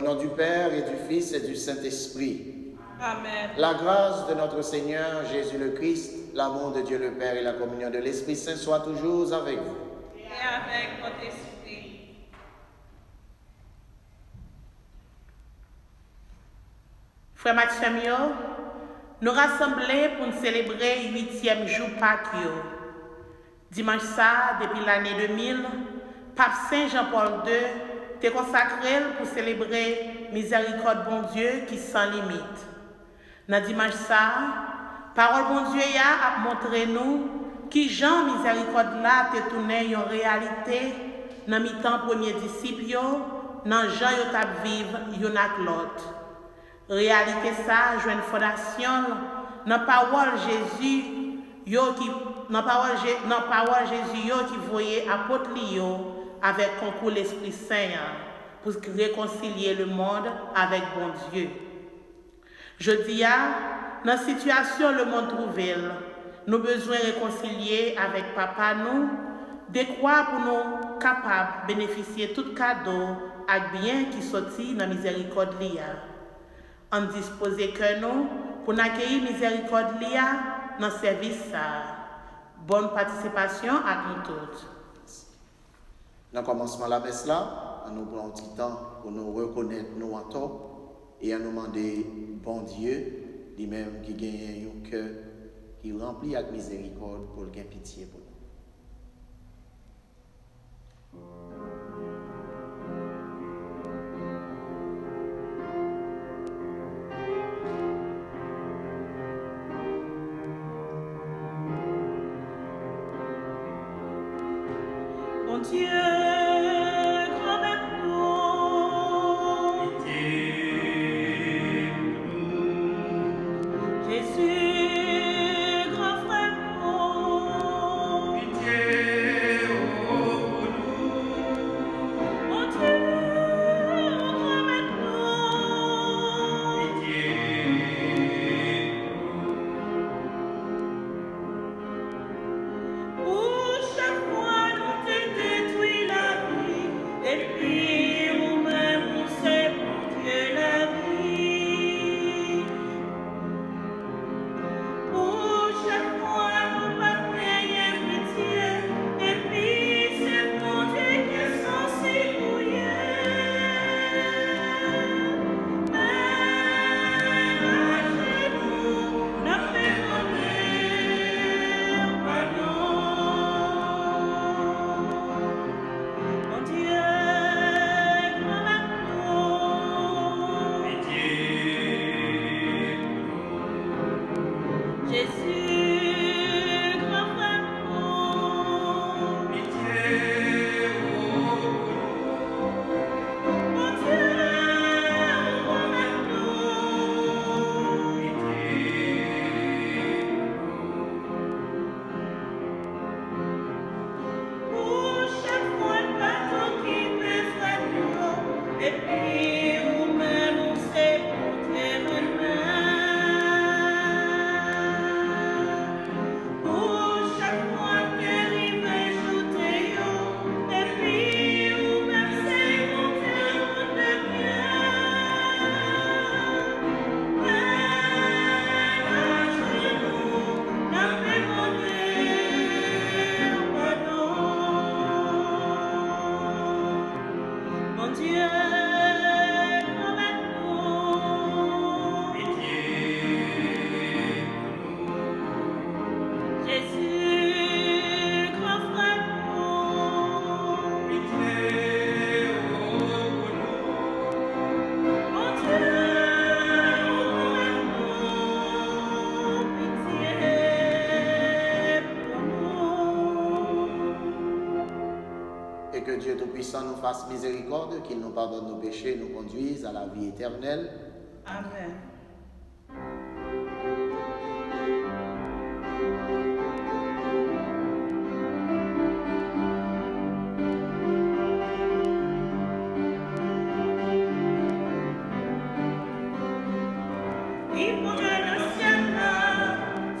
nom du Père et du Fils et du Saint-Esprit. Amen. La grâce de notre Seigneur Jésus le Christ, l'amour de Dieu le Père et la communion de l'Esprit Saint soient toujours avec vous. Et avec votre esprit. Frères Maxime, nous rassemblons pour nous célébrer le 8e jour Pâques. Dimanche ça, depuis l'année 2000, Pape Saint Jean-Paul II t'est consacré pour célébrer miséricorde bon Dieu qui sans limite. Dans dimanche ça, parole bon Dieu a montré nous qui Jean miséricorde là te tourné en réalité dans mi-temps premier disciple dans Jean yo t'a vivre yon ak l'autre. Réalité ça joue une fondation dans parole Jésus yo qui dans parole Jésus yo qui voyait apôtre yo avec concours l'Esprit Saint pour réconcilier le monde avec bon Dieu. Je dis dans la situation le monde trouvé, nous besoin réconcilier avec papa nous, de quoi pour nous capables de bénéficier tout cadeau et bien qui sortit dans la miséricorde lia. On dispose que nous pour accueillir miséricorde lia dans le service. Bonne participation à nous tous. Dans le commencement de la messe là, nous prenons un petit temps pour nous reconnaître nos tort et à nous demander bon Dieu, lui-même qui gagne un cœur qui remplit avec miséricorde pour le pitié pour nous. Bon Dieu, Et que Dieu Tout-Puissant nous fasse miséricorde, qu'il nous pardonne nos péchés, nous conduise à la vie éternelle. Amen.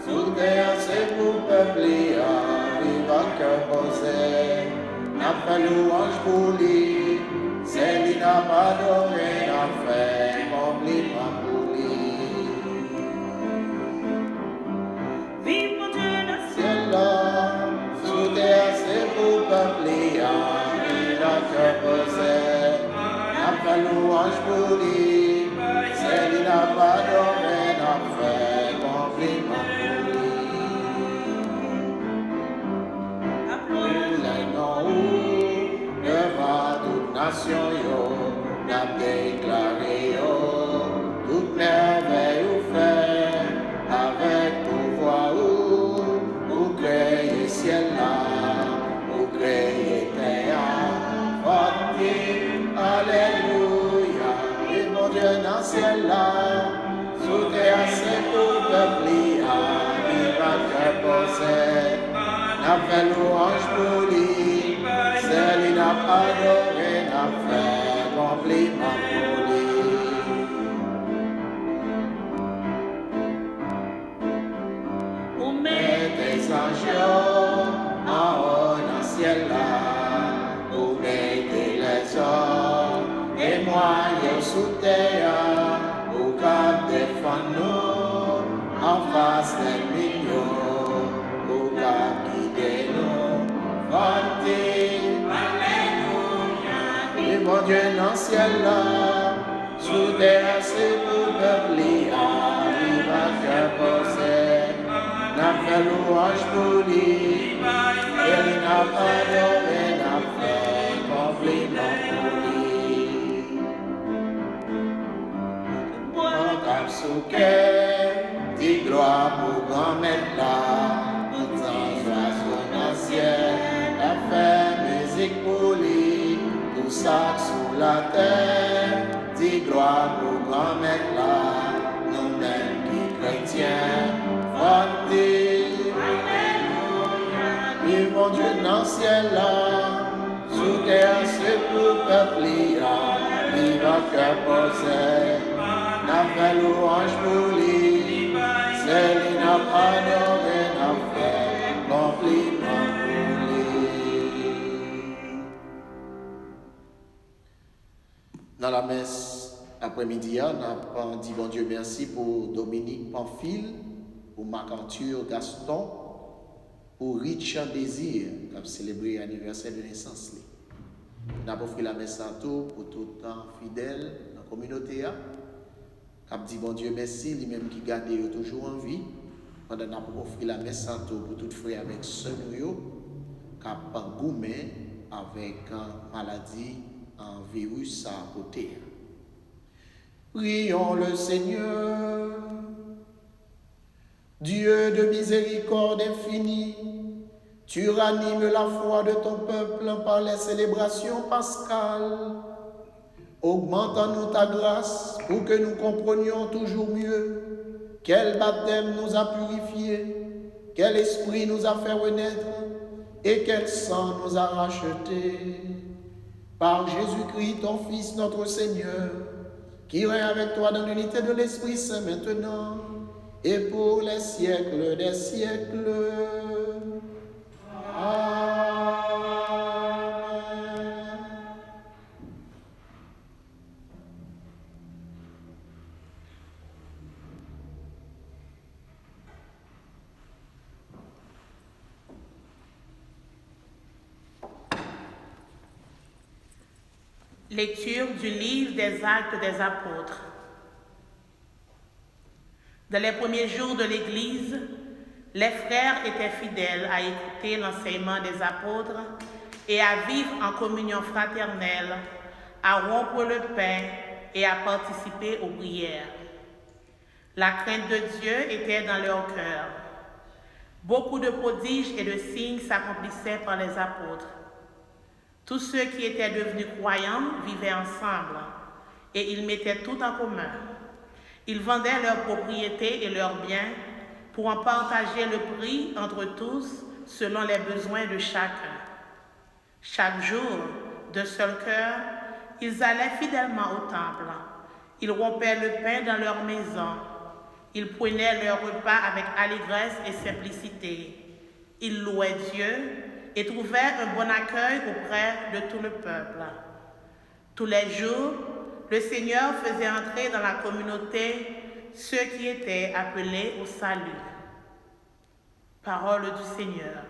Sous terre, c'est pour peupler, vivre à cœur posé. N'a pas louange pour lui, c'est lui n'a pas donné n'a fait compliment pour lui. Vive mon Dieu dans le ciel. Ciel là, sous terre c'est pour peupler, et la cœur possède. N'a pas louange pour lui, c'est lui n'a pas donné n'a fait compliment pour lui. Applaudis. Les noms devant toute nation, yo, n'a déclaré, yo, toute merveille ou fait, avec pouvoir ou créer ciel là, ou créer terre, forti, alléluia, et mon Dieu dans le ciel là, sous terre c'est pour peupler, vivant que possède. N'a fait louange pour lui, c'est lui n'a pas adoré, n'a fait compliment pour lui. Ou Et mais tes anges en haut dans le ciel là, pour aider les hommes, et moi yo sous terre, pour qu'à défendre nous, en face des millions, pour qu'à guider nous, vanter, et mon Dieu dans le ciel là, sous terre c'est pour peupler, vivant que possède, n'a fait louange pour lui, et il n'a pas donné, n'a fait compliment pour lui. Mon cap sous cœur, dis gloire pour grand maître là, pour transgression dans le ciel, la fait musique pour lui, tout ça sous la terre, dis gloire pour grand maître là, nous-mêmes qui chrétiens, vanter. Et mon Dieu dans le ciel là, sous terre c'est pour peupler, vivant que possède, n'a fait louange pour lui, c'est lui n'a pas donné, n'a fait compliment pour lui. Dans la messe après-midi, on a dit bon Dieu merci pour Dominique Pamphile, pour Marc-Arthur Gaston, pour Richard Désir, qui a célébré l'anniversaire de naissance. On a offert la messe en tout pour tout le temps fidèle dans la communauté. Qui a dit bon Dieu merci, lui-même qui garde toujours en vie. On a offert la messe en tout pour tout frère avec sœur qui a goumé avec une maladie, un virus à côté. Prions le Seigneur. Dieu de miséricorde infinie, tu ranimes la foi de ton peuple par les célébrations pascales. Augmente en nous ta grâce pour que nous comprenions toujours mieux quel baptême nous a purifiés, quel esprit nous a fait renaître et quel sang nous a rachetés. Par Jésus-Christ, ton Fils, notre Seigneur, qui règne avec toi dans l'unité de l'Esprit Saint maintenant et pour les siècles des siècles. Amen. Lecture du livre des Actes des Apôtres. Dans les premiers jours de l'Église, les frères étaient fidèles à écouter l'enseignement des apôtres et à vivre en communion fraternelle, à rompre le pain et à participer aux prières. La crainte de Dieu était dans leur cœur. Beaucoup de prodiges et de signes s'accomplissaient par les apôtres. Tous ceux qui étaient devenus croyants vivaient ensemble et ils mettaient tout en commun. Ils vendaient leurs propriétés et leurs biens pour en partager le prix entre tous selon les besoins de chacun. Chaque jour, d'un seul cœur, ils allaient fidèlement au temple. Ils rompaient le pain dans leur maison. Ils prenaient leur repas avec allégresse et simplicité. Ils louaient Dieu et trouvaient un bon accueil auprès de tout le peuple. Tous les jours, le Seigneur faisait entrer dans la communauté ceux qui étaient appelés au salut. Parole du Seigneur.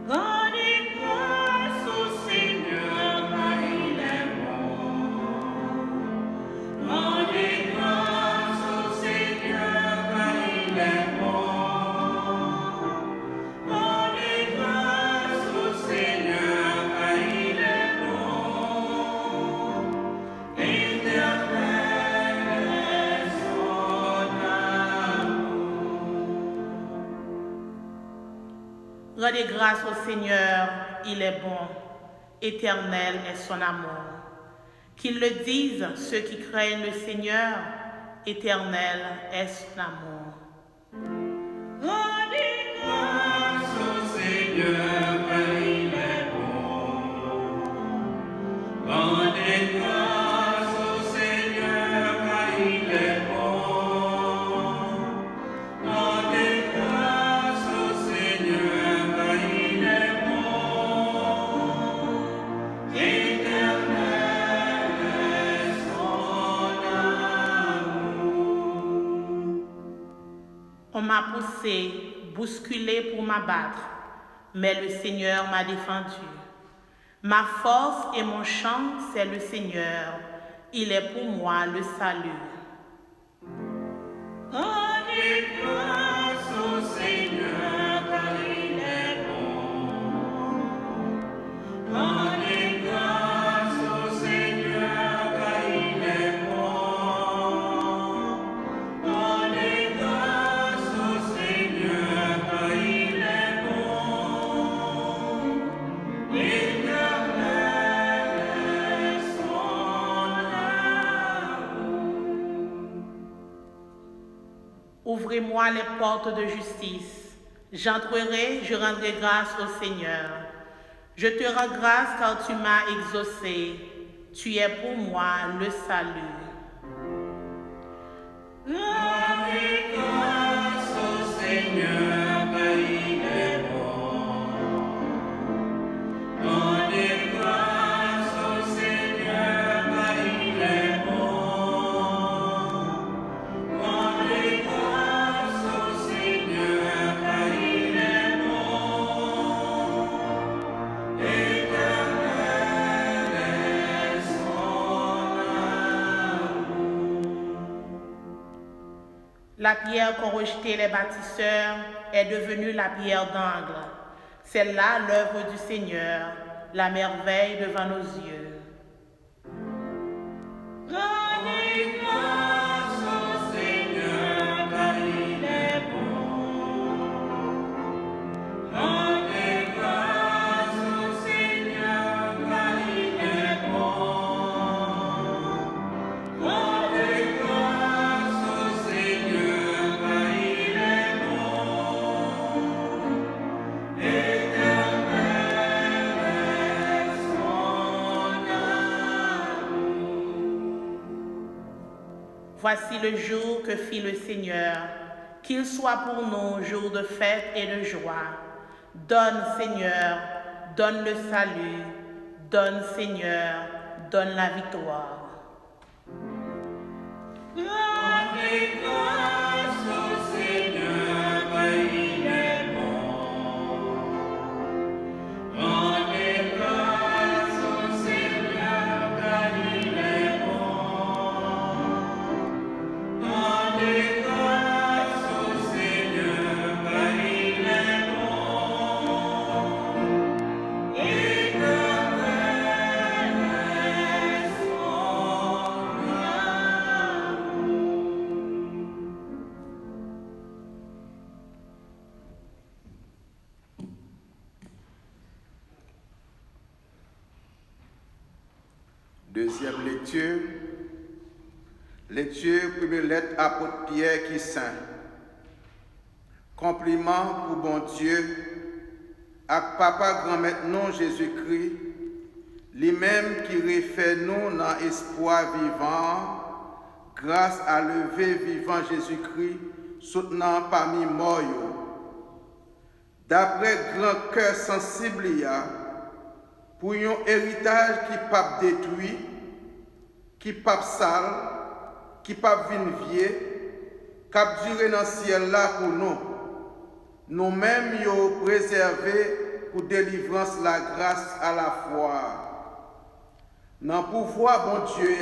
Rendez grâce au Seigneur, car il est bon. Rendez grâce au Seigneur, car il est bon. Rendez grâce au Seigneur, car il est bon. Éternel est son amour. Rendez grâce au Seigneur, il est bon. Éternel est son amour. Qu'ils le disent ceux qui craignent le Seigneur, éternel est son amour. Rendez grâce au Seigneur, car il est bon. Rendez grâce au Seigneur, car il est bon. Rendez grâce au Seigneur, car il est bon. Éternel est son amour. On m'a poussé, bousculé pour m'abattre, mais le Seigneur m'a défendu. Ma force et mon chant, c'est le Seigneur. Il est pour moi le salut. Rendez grâce au Seigneur, car il est bon. Rendez grâce au Seigneur, car il est bon. Rendez grâce au Seigneur, car il est bon. Éternel est son amour. Ouvrez-moi les portes de justice. J'entrerai, je rendrai grâce au Seigneur. Je te rends grâce car tu m'as exaucé. Tu es pour moi le salut. Rendez grâce au Seigneur, car il est bon. Rendez grâce au Seigneur, car il est bon. Rendez grâce au Seigneur, car il est bon. Éternel est son amour. La pierre qu'ont rejetée les bâtisseurs est devenue la pierre d'angle. C'est là l'œuvre du Seigneur, la merveille devant nos yeux. Rendez grâce au Seigneur, car il est bon. Rendez grâce au Seigneur, car il est bon. Rendez grâce au Seigneur, car il est bon. Éternel est son amour. Voici le jour que fit le Seigneur, qu'il soit pour nous jour de fête et de joie. Donne, Seigneur, donne le salut. Donne, Seigneur, donne la victoire. Rendez grâce au Seigneur, car il est bon. Rendez grâce au Seigneur, car il est bon. Rendez grâce au Seigneur, car il est bon. Éternel est son amour. Deuxième lecture. Lecture, première lettre, apôtre Pierre qui saint. Compliment pour bon Dieu, ak papa grand-mère non Jésus-Christ, lui-même qui refait nous dans espoir vivant, grâce à lever vivant Jésus-Christ, soutenant parmi morts. D'après grand cœur sensible, pour un héritage qui pas détruit, qui pas sale, qui pas vieux, cap durer dans le ciel là pour nous. Nous-mêmes yo préservés pour délivrance la grâce à la foi. Dans le pouvoir bon Dieu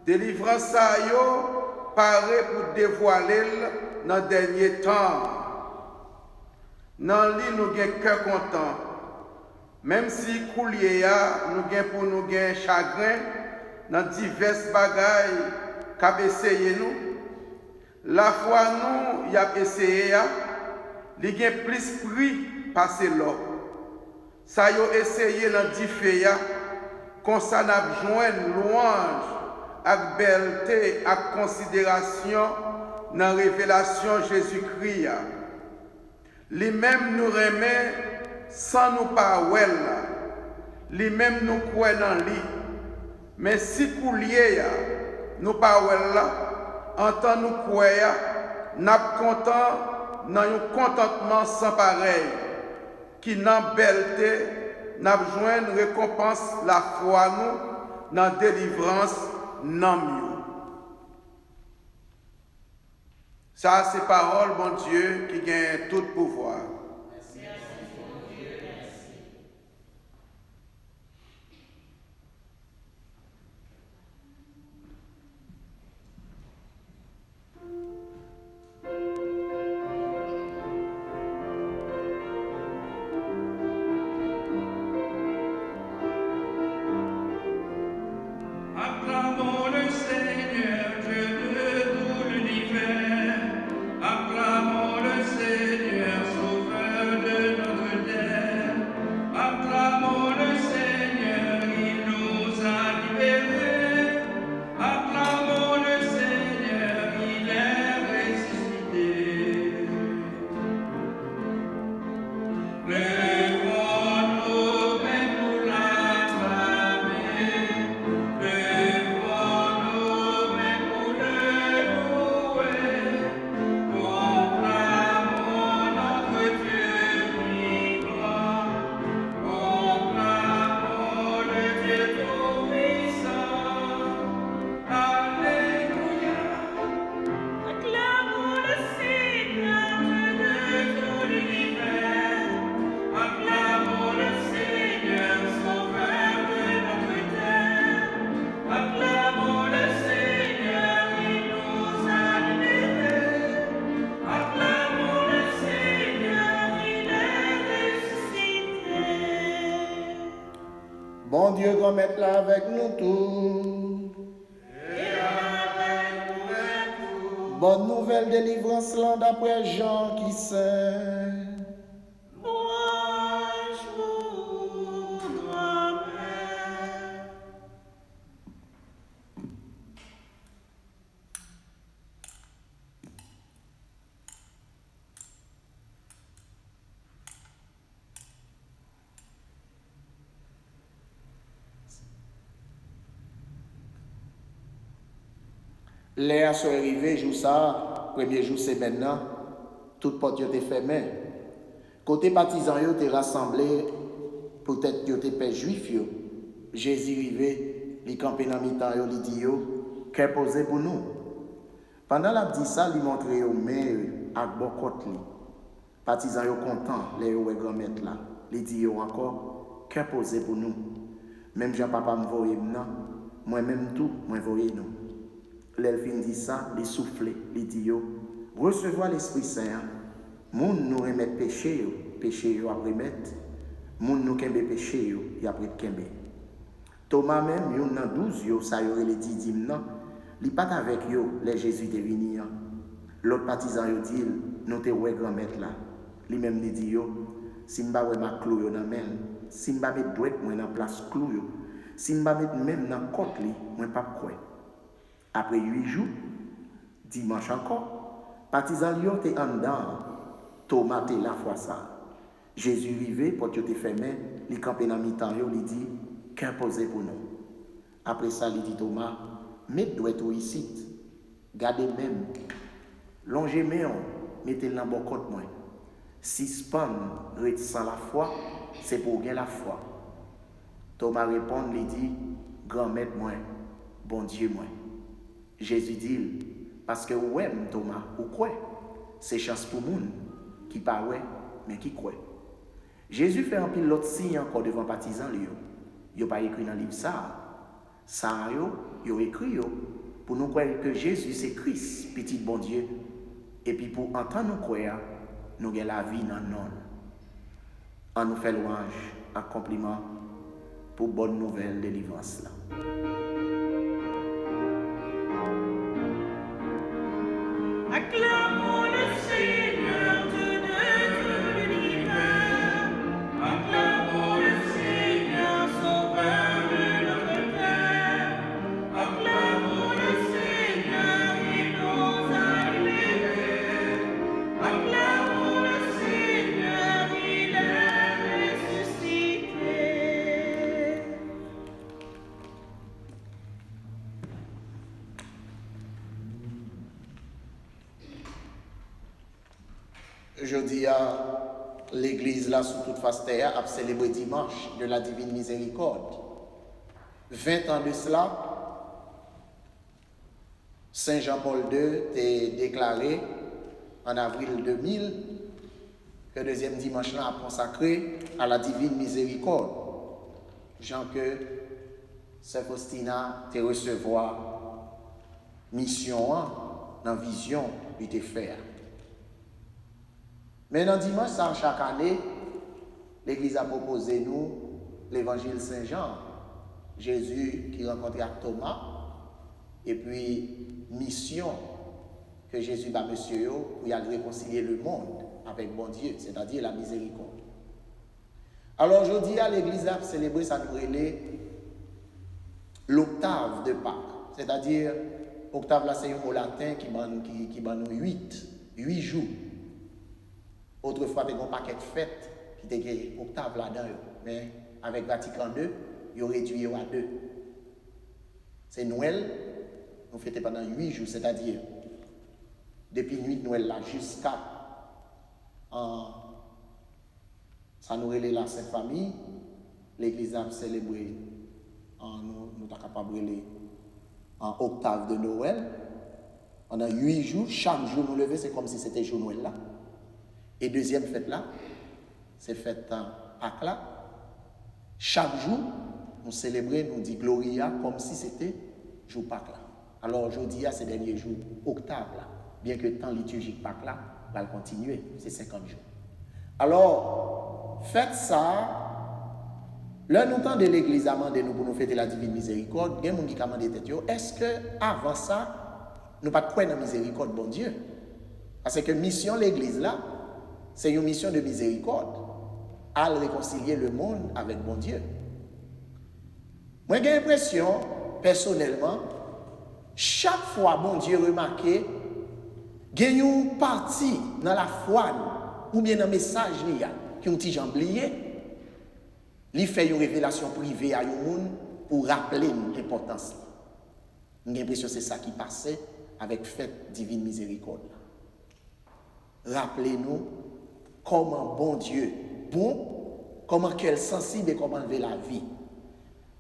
délivrance ça yo paraît pour dévoiler dans le dernier temps. Dans le lit nous avons cœur content. Même si coulier nous avons pour nous chagrin dans diverses bagailles qu'a essayé nous. La foi nous y a essayé il y a plus prix passer l'eau. Ça yo essayé dans différents comme ça n'a joindre louange avec belleté avec considération dans révélation Jésus-Christ. Lui-même nous remet sans nous pas well. Lui-même nous croit dans lui. Mais si coulier nous pas well en tant nous croire n'a content dans un contentement sans pareil qui n'a belleté n'a joindre récompense la foi nous dans délivrance non mieux. Ça c'est parole bon Dieu qui gagne tout pouvoir. Acclamons le Seigneur, Dieu de tout l'univers. Acclamons le Seigneur, sauveur de notre terre. Acclamons le Seigneur, il nous a libérés. Acclamons le Seigneur, il est ressuscité. Lèvons-nous, mais pour l'acclamer. Bon Dieu, grand maître là avec nous tous. Et avec nous. Bonne nouvelle délivrance là d'après Jean qui sait. Bonjour, grand-mère. L'air sont arrivé, jour ça, premier jour c'est maintenant, toute porte était fermée. Côté partisans yo t'es rassemblé, peut-être yo t'es père juif yo. Jésus arrivé, il campé dans mi-temps yo, il dit yo, qu'est posé pour nous. Pendant la dit ça, il montre yo main avec bon côté li. Partisans yo content, les yo grand-mère là. Il dit yo encore, qu'est posé pour nous. Même Jean-Papa me voyait maintenant, moi-même tout, moi voyais nous. L'elfine dit ça, il souffle, il dit yo, recevoir l'Esprit Saint. Moun nous remet péché yo après mettre. Moun nous kembe péché yo, y après kembe. Thomas même, yon nan 12 yo, ça yo les didim nan, li pat avec yo, les Jésus te vini. L'autre partisan yo dit, nous te wè grand-mère là. Li même li dit yo, si m'ba wè ma clou yo nan men, si m'ba met douet moi nan place clou yo, si m'ba met même nan côte li, moi pas quoi. Après 8 jours, dimanche encore, Partisan yo te en dedans, Thomas te la fois ça. Jésus arrivé, porte te fermé, li campé dans mi-temps yo, li dit qu'imposé pour nous. Après ça, il dit Thomas, mettez doit tout ici. Gardez même. Longez main, mettez le dans bon compte moi. Si span sans la foi, c'est pour gagner la foi. Thomas répond, il dit, grand maître moi, bon Dieu moi. Jésus dit, parce que ouais, Thomas, ou quoi? C'est chance pour moun qui pas ouais, mais qui croit. Jésus fait un pile l'autre signe encore devant partisans lui. Il pas écrit dans le livre ça. Ça yo écrit pour nous croire que Jésus c'est Christ, petit bon Dieu. Et puis pour entendre nous croire, nous avons la vie dans nous. On nous fait louange, un compliment pour bonne nouvelle de délivrance là. Acclamons le Seigneur, Dieu de l'univers. Acclamons le Seigneur, Sauveur de notre terre. Acclamons le Seigneur, il nous a libérés. Acclamons le Seigneur, il est ressuscité. Jeudi à l'église là sous toute face terre a célébré dimanche de la divine miséricorde. 20 ans de cela, Saint Jean-Paul II a déclaré en avril 2000 que le deuxième dimanche là a consacré à la divine miséricorde. Jean que Saint Faustina te recevoir mission dans la vision de te faire. Mais dans dimanche, ça, chaque année, l'Église a proposé nous l'évangile Saint-Jean. Jésus qui rencontrait Thomas, et puis mission que Jésus va monsieur pour y aller réconcilier le monde avec bon Dieu, c'est-à-dire la miséricorde. Alors aujourd'hui, à l'Église a célébré ça nous relève l'octave de Pâques, c'est-à-dire octave là c'est un mot latin qui ban 8 jours. Autrefois, il y a un paquet de fêtes qui étaient octave là-dedans. Mais avec Vatican II, il a réduit à 2. C'est Noël, nous fêtons pendant 8 jours, c'est-à-dire depuis nuit Noël là jusqu'à ça nous relève la Sainte Famille. L'Église a célébré, nous sommes capables de en octave de Noël. Pendant 8 jours, chaque jour nous lever, c'est comme si c'était jour Noël là. Et deuxième fête là, c'est fête Pâques là. Chaque jour, nous célébrons, nous disons Gloria comme si c'était jour Pâques là. Alors aujourd'hui, à ces derniers jours, octave là, bien que le temps liturgique Pâques là, va continuer, c'est 50 jours. Alors, faites ça. Là, nous temps de l'Église a demandé nous pour nous fêter la divine miséricorde. Il y a des gens qui ont demandé est-ce que avant ça, nous ne pas croire dans la miséricorde, bon Dieu? Parce que mission l'Église là, c'est une mission de miséricorde, à réconcilier le monde avec bon Dieu. Moi, j'ai l'impression, personnellement, chaque fois bon Dieu remarque, il y a une partie dans la foi, ou bien dans le message, qui ont été oublié, il fait une révélation privée à un monde pour rappeler l'importance. J'ai l'impression que c'est ça qui passait avec fête divine miséricorde. Rappelez-nous comment bon Dieu, comment qu'elle sensible et comment lever la vie.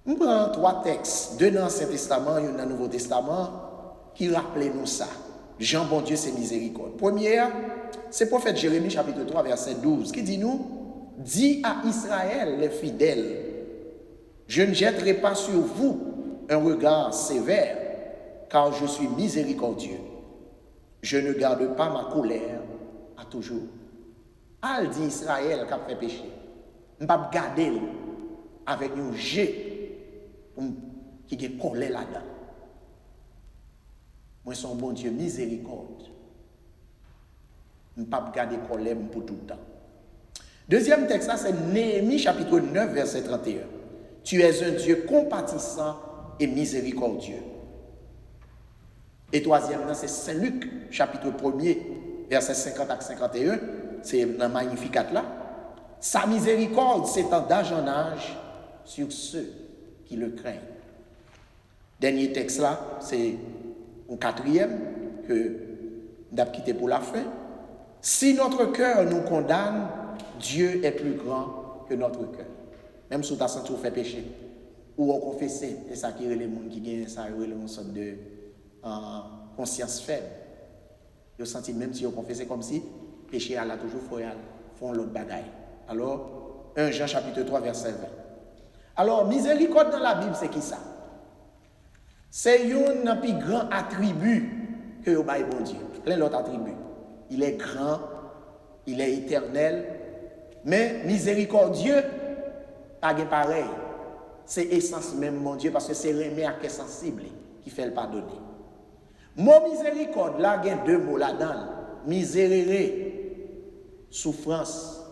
On prend 3 textes, 2 dans l'Ancien Testament et 1 dans le Nouveau Testament, qui rappellent nous ça. Jean, bon Dieu, c'est miséricorde. Première, c'est le prophète Jérémie, chapitre 3, verset 12, qui dit nous, dis à Israël, les fidèles, je ne jetterai pas sur vous un regard sévère, car je suis miséricordieux. Je ne garde pas ma colère à toujours. Al dit Israël qui a fait péché. Je ne vais pas garder avec un jet qui est collé là-dedans. Moi, je suis un bon Dieu miséricorde. Je ne vais pas garder colère pour tout le temps. Deuxième texte, c'est Néhémie chapitre 9, verset 31. Tu es un Dieu compatissant et miséricordieux. Et troisième, c'est Saint Luc chapitre 1er, verset 50 à 51, c'est dans Magnificat là. Sa miséricorde s'étend d'âge en âge sur ceux qui le craignent. Dernier texte là, c'est au 4e que nous avons quitté pour la fin. Si notre cœur nous condamne, Dieu est plus grand que notre cœur. Même si tu as senti fait péché, ou on confessé, c'est ça qui est les gens qui gagnent ça, une sorte de conscience faible. Ils ont senti même si on confessé comme si péché Allah toujours font l'autre bagaille. Alors, 1 Jean chapitre 3 verset 20. Alors, miséricorde dans la Bible, c'est qui ça? C'est un plus grand attribut que le bon Dieu. Plein d'autres attributs. Il est grand, il est éternel, mais miséricordieux, pas pareil. C'est essence même, mon Dieu, parce que c'est remercier qui est sensible qui fait le pardonner. Mot miséricorde, là, il y a deux mots là-dedans. Miséréré, souffrance,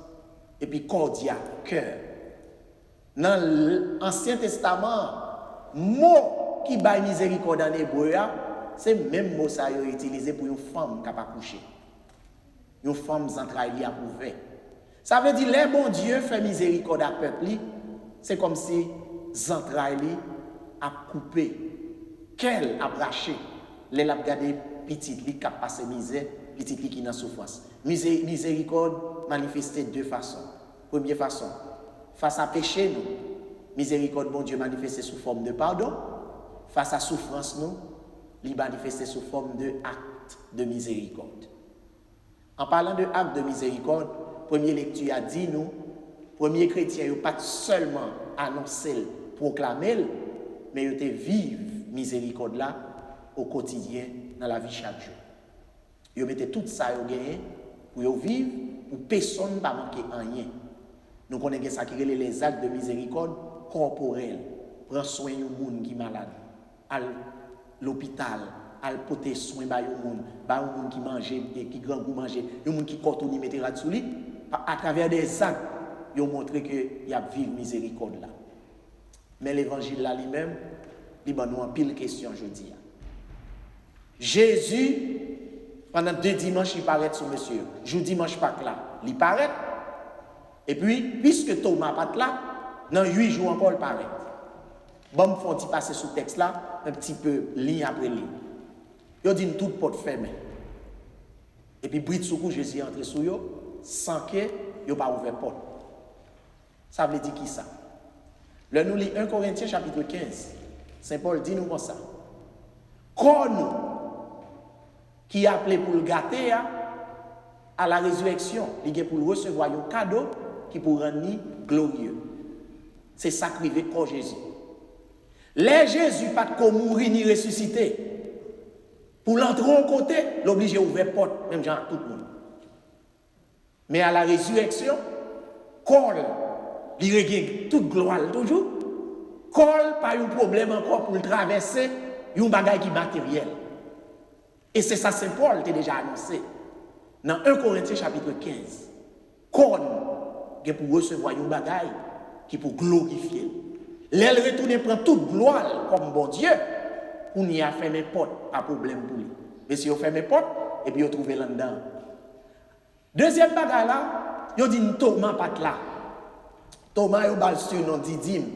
et puis cordia, cœur. Dans l'Ancien Testament, mot qui baille miséricorde en hébreu, c'est le même mot ça est utilisé pour une femme qui n'a pas couché. Une femme entrailles à ouvert. Ça veut dire, les bon Dieu fait miséricorde à peuple, c'est comme si entrailles a coupé, qu'elle a braché, les a gardé petit li qui a passé misère, petit li qui n'a souffrance. Miséricorde manifestée de deux façons. Première façon, face à péché, nous, miséricorde, bon Dieu, manifestée sous forme de pardon. Face à souffrance, nous, il manifesté sous forme de acte de miséricorde. En parlant de acte de miséricorde, première lecture a dit nous, premier chrétien, il pas seulement annoncé, proclamé, mais il vivre miséricorde là au quotidien dans la vie chaque jour. Il mettait tout ça au gagné pour vivre, pour personne ne va manquer rien. Nous connaissons ça qui est les actes de miséricorde corporels. Prendre soin du monde qui est malade. À l'hôpital, à porter soin du monde qui mange et qui grand goût manger, du monde qui corte ou ni mettre là-dessus. À travers des actes, ils ont montré qu'il y a vivre miséricorde là. Mais l'évangile là lui-même, il nous en pile question aujourd'hui. Jésus, pendant 2 dimanches, il paraît sur monsieur. Jour dimanche pas là, il paraît. Et puis, puisque Thomas pas là, dans 8 jours encore, il paraît. Bon, me font passer sous texte là, un petit peu ligne après ligne. Il dit une toute porte fermée. Et puis, bride sous coup, Jésus est entré sous eux, sans que il pas ouvert porte. Ça veut dire qui ça? Le nous lit 1 Corinthiens chapitre 15. Saint Paul dit nous comme ça. Quand nous, qui appelé pour le gâter à la résurrection, il est pour recevoir un cadeau qui pour rendre glorieux. C'est sacrifié pour Jésus. Les Jésus pas de mourir ni ressusciter. Pour l'entrer au côté, l'obligé ouvrir porte, même genre tout le monde. Mais à la résurrection, Col, il regagne toute gloire toujours. Col, pas un problème encore pour le traverser, un bagage qui est matériel. Et c'est ça, Saint Paul t'a déjà annoncé. Dans 1 Corinthiens chapitre 15, Col, il pour recevoir un bagage qui pour glorifier. L'aile retourne prend toute gloire comme bon Dieu. On y a fait mes portes, pas de problème pour lui. Mais si on fait mes portes, et puis on trouve là-dedans. Deuxième bagage là, il dit Thomas pas là. Thomas est bal sur nom Didyme,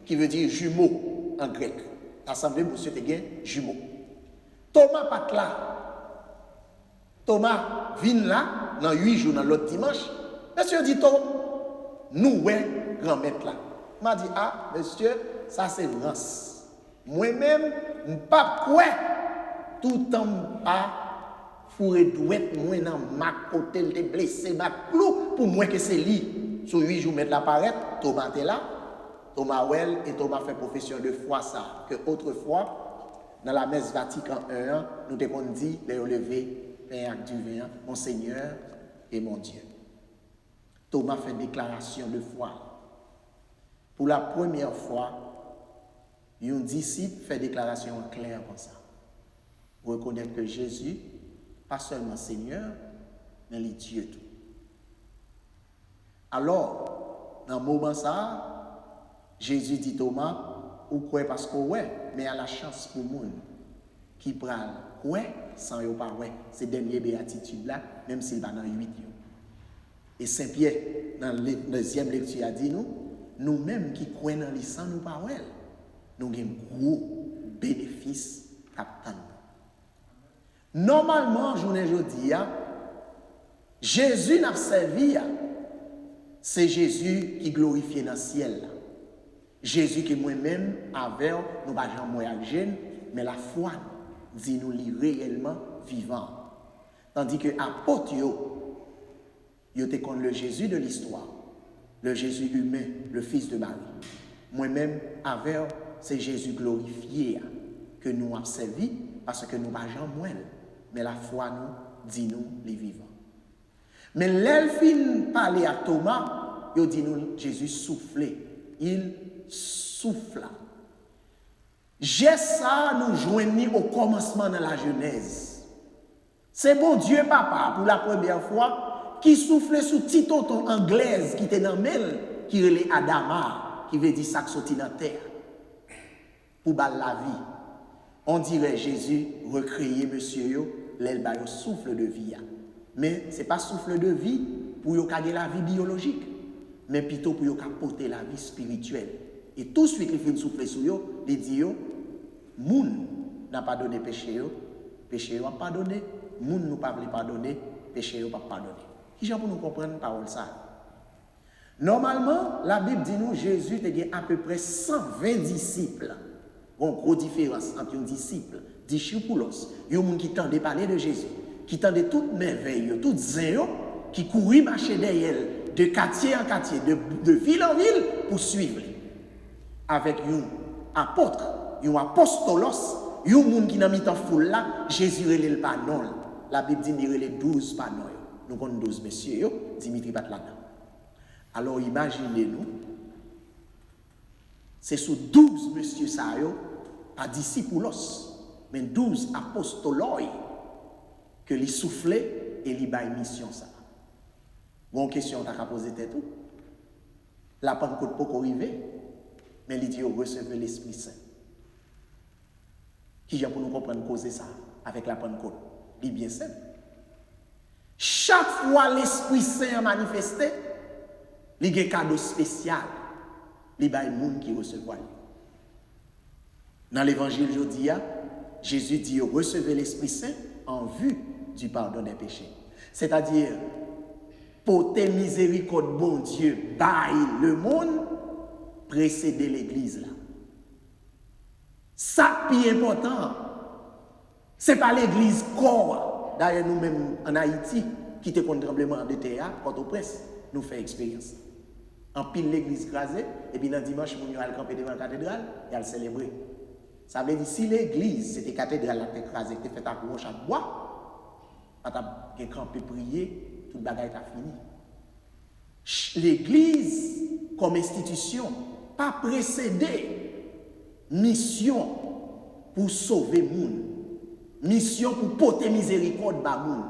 qui veut dire jumeau en grec. Assemblée, monsieur te gain jumeau. Thomas pas là. Thomas vient là, dans 8 jours, dans l'autre dimanche. Monsieur dit Thomas, nous, ouais, grand-maître là. M'a dit, ah, monsieur, ça c'est rance. Moi-même, je ne pas quoi. Tout le temps, pas fourré douette, moi, dans ma côté, le blessé, ma clou, pour moi que c'est lui. Sur 8 jours, mettre l'appareil, Thomas est là. Thomas Well et Thomas fait profession de foi, ça. Que autrefois, dans la messe Vatican 1, nous avons dit, les relevés, Père du vin, mon Seigneur et mon Dieu. Thomas fait déclaration de foi. Pour la première fois, un disciple fait déclaration claire comme ça. Reconnaître que Jésus, pas seulement Seigneur, mais il est Dieu tout. Alors, dans le moment ça, Jésus dit Thomas, ou quoi parce que ouais, mais à la chance pour le monde qui pral quoi sans yo pas ouais. C'est dernier béatitude là, même s'il va dans 8 yo. Et Saint-Pierre, dans la deuxième lecture, a dit nous-mêmes qui croyons dans les sans nous pas ouais, nous avons un gros bénéfice captant. Normalement, journée aujourd'hui, Jésus n'a servi, c'est Jésus qui glorifie dans le ciel. Jésus qui moi-même, avec nous, pas jamais moyen, mais la foi dit nous li réellement vivant. Tandis que apôtre yo te contre le Jésus de l'histoire, le Jésus humain, le fils de Marie. Moi-même, avec c'est Jésus glorifié que nous avons servi parce que nous pas jamais moyen, mais la foi nous dit nous les vivants. Mais l'elfine parlait à Thomas, il dit nous Jésus soufflait, il souffla. J'ai ça nous joignit au commencement de la Genèse. C'est bon Dieu papa pour la première fois qui soufflait sous petit tonton anglaise qui était dans Mel, qui relait Adama, qui veut dire ça qui sorti dans la terre. Pour la vie. On dirait Jésus recréer monsieur l'elba souffle de vie. Mais ce n'est pas souffle de vie pour garder la vie biologique, mais plutôt pour porter la vie spirituelle. Et tout de suite, il fait souffler sur eux, il dit moun n'a pas donné péché, péché n'a pas donné, moun nous pas pardonner, péché n'a pas pardonné. Qui j'en pour nous comprendre la parole ça? Normalement, la Bible dit nous Jésus a à peu près 120 disciples. Bon, grosse différence entre un disciple, discipoulos, un monde qui tendait parler de Jésus, qui tendait toute merveille, toute zéro, qui courait marcher derrière de quartier en quartier, de ville en ville pour suivre. Avec un apôtre, un apostolos, un monde qui n'a mis en foule là, Jésus relève le panon. La Bible dit qu'il relève 12 panons. Nous avons 12 messieurs, Dimitri bat là-dedans. Alors imaginez-nous, c'est sous 12 messieurs ça, pas disciples, mais 12 apostoloi que les soufflait et les bail mission ça. Bon question t'as posé tête tout. La Pentecôte pas arriver, mais il dit recevez l'Esprit Saint. Qui vient pour nous comprendre causer ça avec la Pentecôte? Il est bien simple. Chaque fois l'Esprit Saint a manifesté, il y a un cadeau spécial. Il y a des gens qui reçoivent. Dans l'évangile aujourd'hui, Jésus dit recevez l'Esprit Saint en vue du pardon des péchés. C'est-à-dire, pour tes miséricordes, bon Dieu, baille le monde, précéder l'église là. Ça qui est important, ce n'est pas l'église corps. D'ailleurs, nous-mêmes en Haïti, qui était contre le tremblement de terre, Port-au-Prince, nous faisons expérience. En pile l'église crasée, et puis dans dimanche, nous allons camper devant la cathédrale et à le célébrer. Ça veut dire si l'église, c'était cathédrale qui était crasée, qui était faite à gros chaque bois, tu as campé prier, toute bagaille t'a fini. L'église, comme institution, pas précédé mission pour sauver le monde, mission pour porter miséricorde par le monde.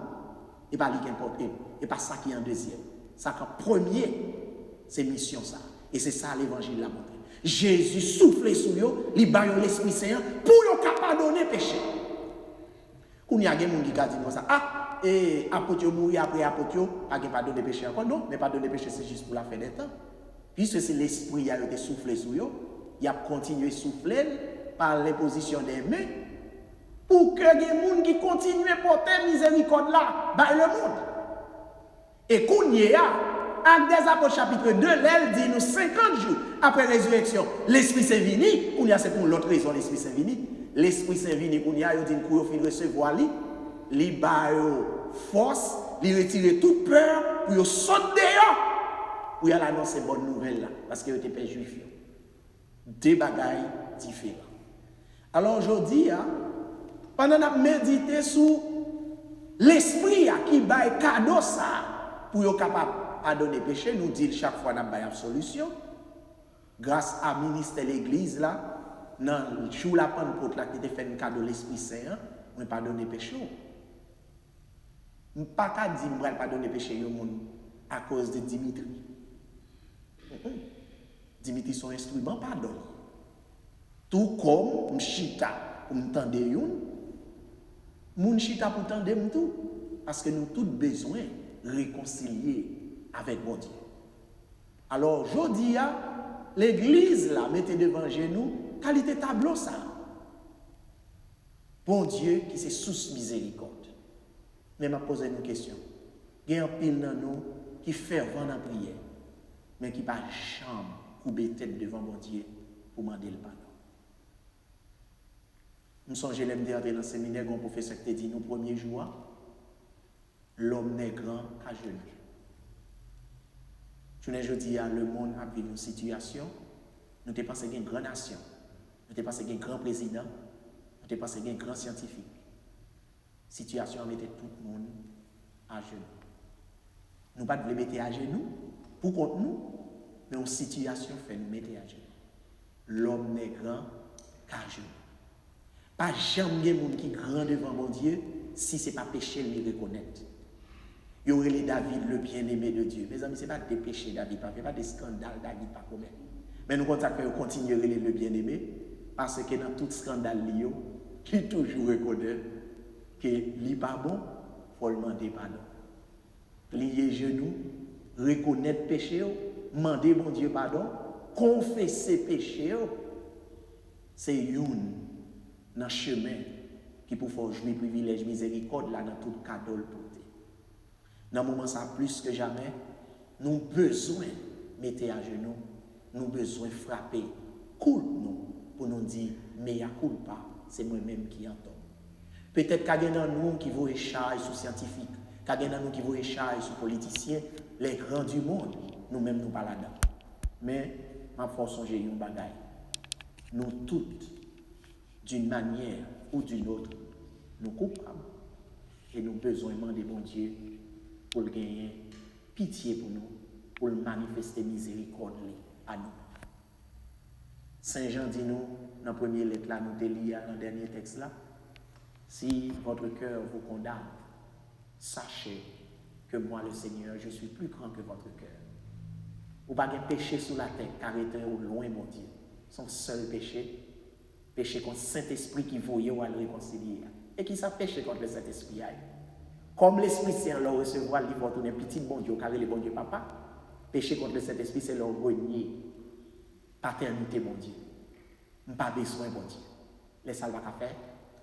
Et pas lui qui importe, et pas ça qui est en deuxième. Ça qui est premier, c'est mission ça. Et c'est ça l'évangile l'a montré. Jésus souffle sur eux, il baille l'Esprit Saint pour ne pas pardonner péché. Quand il y a des gens qui disent comme ça, ah, et apôtre mourir après apôtre, pas de pardonner péché encore, non, mais pardonner péché c'est juste pour la fin des temps. Puisque c'est l'Esprit qui a été soufflé sur eux, il a continué à souffler par l'imposition des mains pour que les gens qui continuent à porter miséricorde là, dans le monde. Et quand il y a, Actes des Apôtres chapitre 2, l'aile dit nous 50 jours après la résurrection, l'Esprit Saint vini, on y a c'est pour l'autre raison l'Esprit Saint vini. L'Esprit Saint vini, on y a dit pour fin recevoir lui, li ba force, li retirer toute peur pour sauter dehors pour y aller annoncer bonne nouvelle là parce que était père juif. Deux bagailles différents. Alors aujourd'hui, pendant qu'on méditer sur l'esprit qui baille cadeau ça pour être capable pardonner péché, nous dit chaque fois qu'on a une solution. Grâce à ministère de l'église là, dans le jour la Pentecôte là qui était fait un cadeau l'Esprit Saint, on pardonner péché. Je ne peux pas dire que je ne pardonner péché à cause de Dimitri. Dimitri son instrument pardon. Tout comme Mchita, comme m'tende yon, Moun chita pour tande tout parce que nous tous besoin réconcilier avec bon Dieu. Alors jodi l'église là mettez devant nous qualité tableau ça. Bon Dieu qui c'est sous miséricorde. Mais m'a posé une question. Il y a un pile dans nous qui fervent dans la prière mais qui pas jamais couper tête devant bon Dieu pour demander le pardon. Nous sommes l'aime dire dans le séminaire, un professeur qui dit nous premier jour, l'homme n'est grand qu'à genoux. Je dis le monde a vu une situation, nous avons pensé une grande nation, nous avons pensé un grand président, nous avons pensé un grand scientifique. Situation a mis tout le monde à genoux. Nous ne pouvons pas mettre à genoux pour contre nous, mais une situation fait nous mettre à genoux. L'homme n'est grand qu'à genoux. Pas jamais de monde qui est grand devant mon Dieu si ce n'est pas péché de le reconnaître. Il y aurait les David, le bien-aimé de Dieu. Mes amis, ce n'est pas des péchés David, ce n'est pas des scandales David pas commettre. Mais nous continuons à le bien-aimé parce que dans tout scandale, il toujours reconnaît que ce n'est pas bon, il faut demander pardon. Lier genoux, reconnaître péché, demander mon Dieu pardon, confesser péché, c'est une dans le chemin qui peut faire jouer privilège, miséricorde là dans tout cadeau le porter. Dans le moment ça plus que jamais, nous avons besoin de mettre à genoux, nous avons besoin de frapper, cool nous, pour nous dire, mais il n'y a cool pas, c'est moi-même qui entends. Peut-être qu'il y a dans nous qui vont échanger sur scientifiques, qu'il y a dans nous qui vont échanger sur politiciens, les grands du monde, nous-mêmes nous pas là-dedans. Mais, ma force songer une bagaille. Nous toutes, d'une manière ou d'une autre, nous coupables et nous besoin de demander mon Dieu pour le gagner pitié pour nous, pour le manifester miséricorde à nous. Saint Jean dit nous, dans la première lettre là, nous délions dans le dernier texte là, si votre cœur vous condamne, sachez que moi le Seigneur, je suis plus grand que votre cœur. Ou pas de péché sous la tête, car était au loin mon Dieu. Son seul péché, péché contre le Saint-Esprit qui voyait ou à le réconcilier. Et qui ça péché contre le Saint-Esprit. Comme l'Esprit Saint leur recevoir, il va tourner petit bon Dieu, car il est bon Dieu papa. Péché contre le Saint-Esprit, c'est leur renier paternité bon Dieu. Pas besoin bon Dieu. Les salles va faire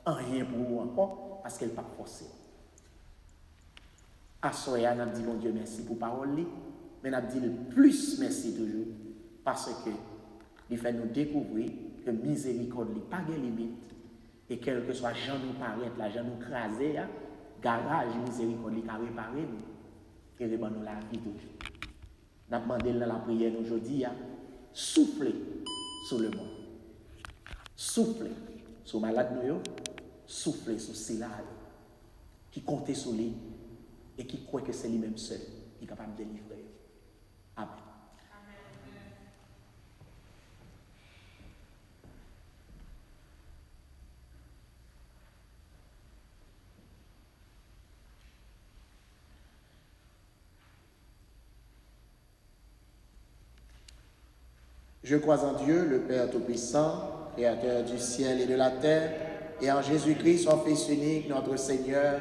rien pour vous encore, parce qu'elle n'est pas forcée. À Soya, nous dit bon Dieu merci pour parole, mais nous dit le plus merci toujours, parce que il fait nous découvrir que miséricorde n'est pas de limite, et quel que soit gens nous paraître, la gens nous craser, garage miséricorde qui a réparé nous, et nous la vie toujours. Nous avons demandé dans la prière aujourd'hui, souffler sur le monde. Souffler sur malade nous, souffler sur ceux-là qui comptent sur lui et qui croient que c'est lui-même seul qui est capable de délivrer. Amen. Je crois en Dieu, le Père Tout-Puissant, Créateur du ciel et de la terre, et en Jésus-Christ, son Fils unique, notre Seigneur,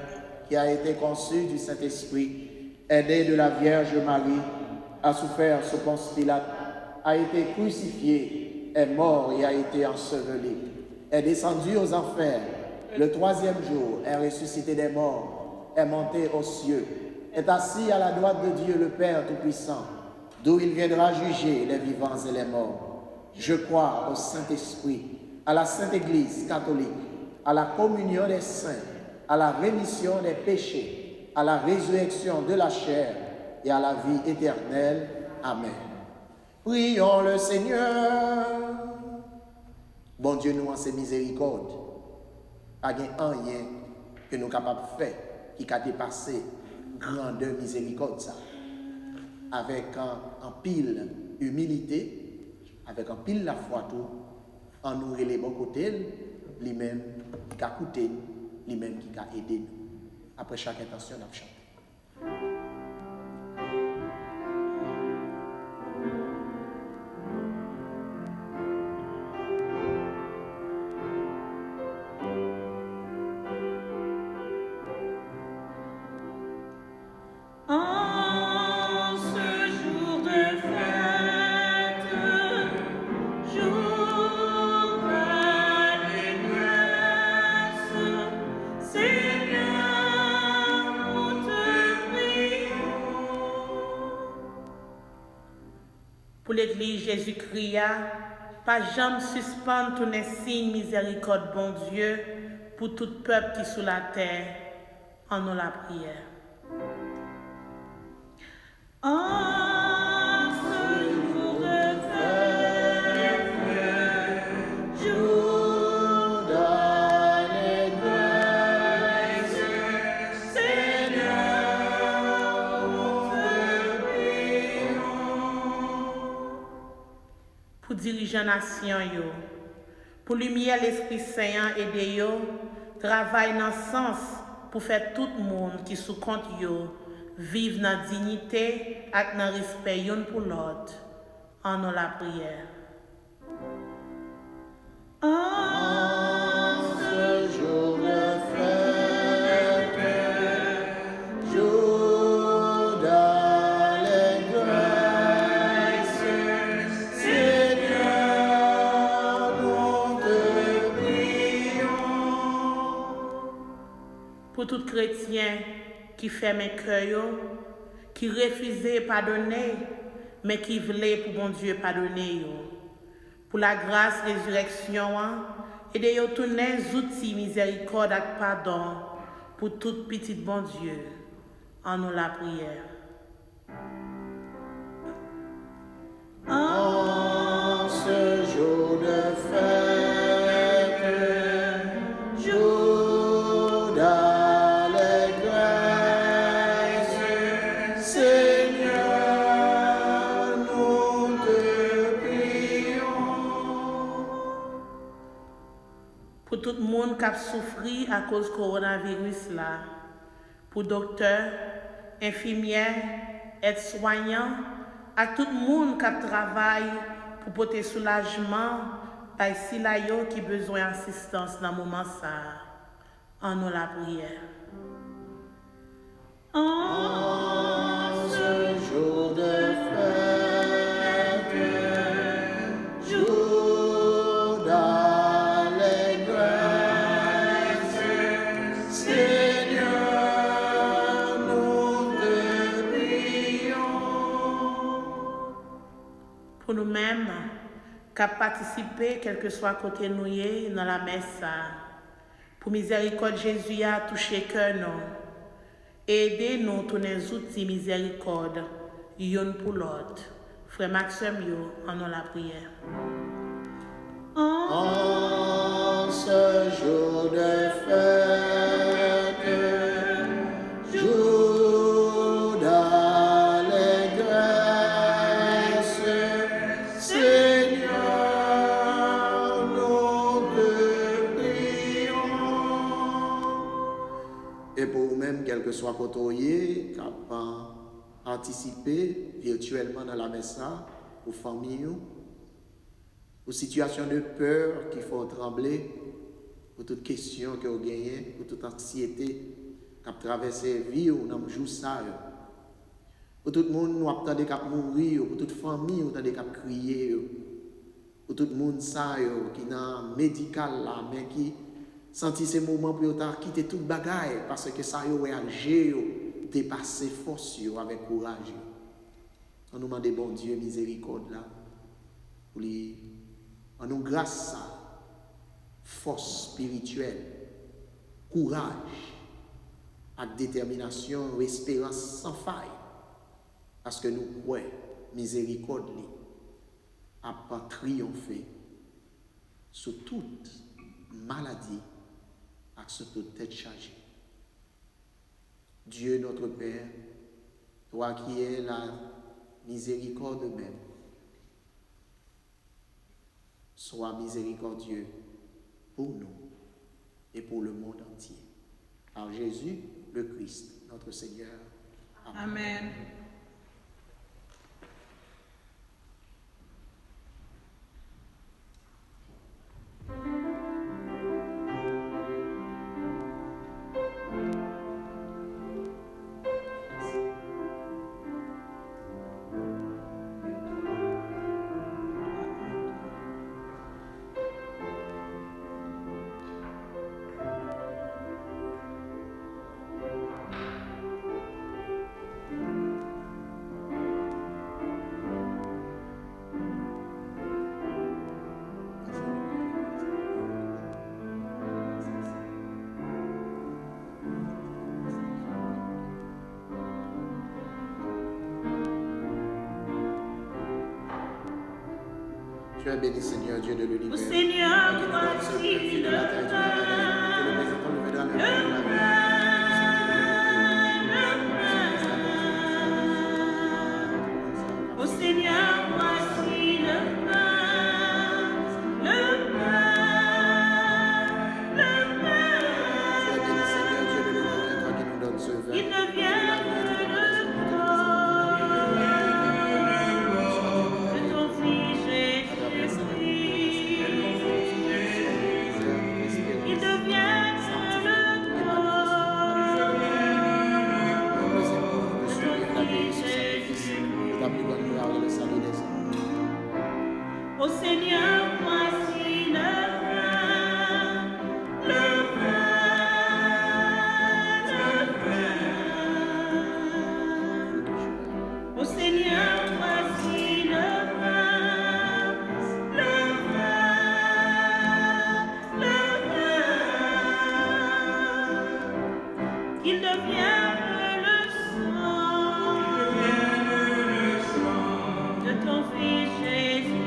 qui a été conçu du Saint-Esprit, est né de la Vierge Marie, a souffert sous Ponce Pilate, a été crucifié, est mort et a été enseveli, est descendu aux enfers, le troisième jour est ressuscité des morts, est monté aux cieux, est assis à la droite de Dieu le Père Tout-Puissant, d'où il viendra juger les vivants et les morts. Je crois au Saint-Esprit, à la Sainte Église catholique, à la communion des saints, à la rémission des péchés, à la résurrection de la chair et à la vie éternelle. Amen. Prions le Seigneur. Bon Dieu, nous en ses miséricordes. Pas rien que nous sommes capables de faire qui a dépassé grandeur miséricorde ça. Avec un pile humilité, avec un pile la foi tout, en nous les bons côtés, lui-même qui a coûté, lui-même qui a aidé nous. Après chaque intention, on a chanté. l'Église Jésus-Christ, pas jamais suspendre tous les signes miséricorde, bon Dieu, pour tout peuple qui est sous la terre, en nous la prière. En ce jour de fête, jour d'allégresse, Seigneur, nous te prions. Pour diriger la nation, pour lumière l'Esprit Saint aider yo, travail dans le sens pour faire tout le monde qui sous compte yo vivre dans la dignité et dans le respect yon pour l'autre. En nous la prière. En ce jour de fête, jour d'allégresse, Seigneur, nous te prions. pour tout chrétien qui ferme un cœur, qui refuse pardonner, mais qui voulait pour bon Dieu pardonner. Pour la grâce, résurrection, et de tourner les outils miséricorde et pardon pour tout petit bon Dieu. En nous la prière. En ce jour de fête, jour d'allégresse, Seigneur, nous te prions. Pour tout le monde qui a souffert à cause du coronavirus, là, pour docteurs, infirmières, aides-soignants, à tout le monde qui travaille pour porter soulagement, par si là qui a besoin d'assistance dans le moment ça. En nous la prière. En ce jour de fête, jour d'allégresse, Seigneur, nous te prions. Pour nous-mêmes, qui avons participé, quel que soit côté nous dans la messe, pour miséricorde Jésus a touché cœur nous, aidez-nous tous les outils miséricorde, yon pour l'autre. Frère Maxime, en nous la prière. En ce jour de fête, jour d'allégresse, Seigneur, nous te prions. Et pour vous-même, quel que soit côté, capable participer virtuellement dans la messe, aux familles, aux situations de peur qu'il faut trembler, pour toute question que vous gagnez, pour toute anxiété qui a traversé la vie ou dans le jour ça. Pour tout le monde nous attendons qu'à mourir, pour toute famille nous attendons qu'à crier, pour tout le monde ça qui dans médical là, mais qui senti ces moments pour quitter toute bagaille parce que ça yo réagir, dépasser force avec courage. On nous demande bon Dieu miséricorde là pour lui en nous grâce à force spirituelle, courage, avec détermination, espérance sans faille. Parce que nous croyons, miséricorde a pas triomphé sur toute maladie et sur toute tête chargée. Dieu notre Père, toi qui es la miséricorde même, sois miséricordieux pour nous et pour le monde entier. Par Jésus, le Christ, notre Seigneur. Amen. Amen. Tu es béni, Seigneur, Dieu de l'univers. Ô Seigneur, Qui nous donne ce voici fruit de le la terre et du pain. paradis, que le présentons le dans le Le pain de la vie. Ô Seigneur, voici le pain, le pain, le pain. Tu es béni, Seigneur, Dieu de l'univers, toi qui nous donnes ce vin. Il ne vient que le corps de ton Fils Jésus-Christ. Il devient que le corps de subir la vie et ce sacrifice, de ta plus bonne gloire et le salut des hommes. Ô Seigneur, voici le pain, le pain, le pain. Ô Seigneur, voici le pain, le pain, le pain. Il devient le sang de ton Fils Jésus-Christ.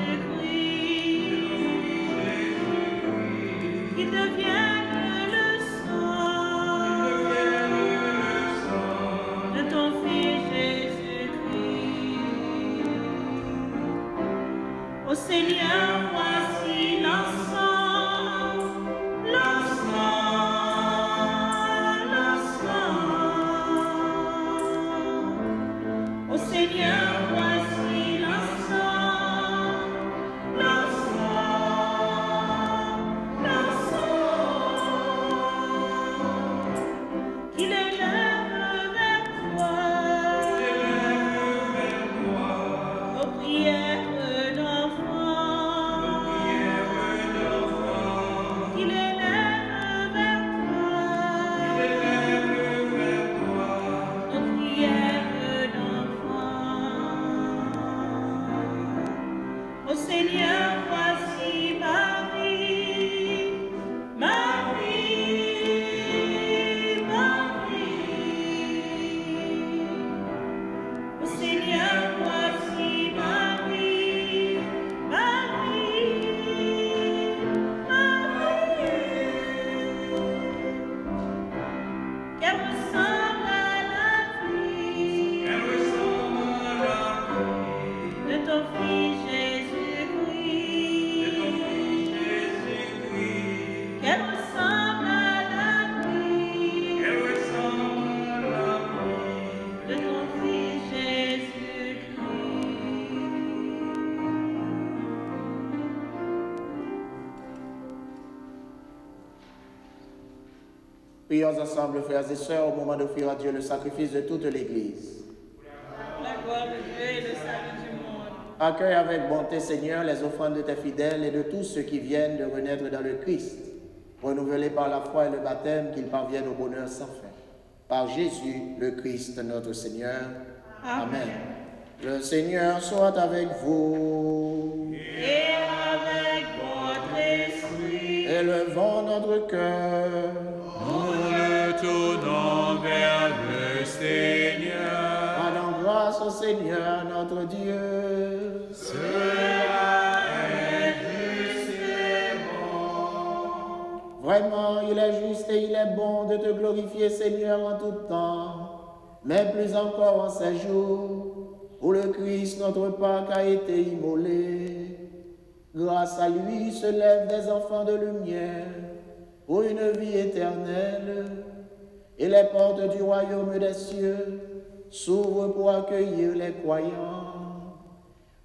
Il devient le sang de ton Fils Jésus-Christ. Ô Seigneur, voici l'encens, l'encens, l'encens. Ô Seigneur, voici l'encens, l'encens, l'encens. Qu'il élève vers toi, aux prières d'enfants. Qu'il élève vers toi, aux prières d'enfants. Ô Seigneur, voici ma vie, ma vie, ma vie. Ô Seigneur, voici ma vie, ma vie, ma vie. Qu'elle ressemble à la vie de ton Fils Jésus-Christ. Qu'elle ressemble à la vie de ton Fils Jésus-Christ. Prions ensemble, frères et sœurs, au moment d'offrir à Dieu le sacrifice de toute l'Église. La gloire de Dieu et le salut du monde. Accueille avec bonté, Seigneur, les offrandes de tes fidèles et de tous ceux qui viennent de renaître dans le Christ, renouvelés par la foi et le baptême, qu'ils parviennent au bonheur sans fin. Par Jésus, le Christ, notre Seigneur. Amen. Le Seigneur soit avec vous. Et avec votre esprit. Élevons notre cœur. Nous le tournons vers le Seigneur. Rendons grâce au Seigneur, notre Dieu. Cela est juste et bon. Vraiment, il est juste et il est bon de te glorifier, Seigneur, en tout temps, mais plus encore en ces jours où le Christ, notre Pâque, a été immolé. Grâce à lui se lèvent des enfants de lumière pour une vie éternelle, et les portes du royaume des cieux s'ouvrent pour accueillir les croyants.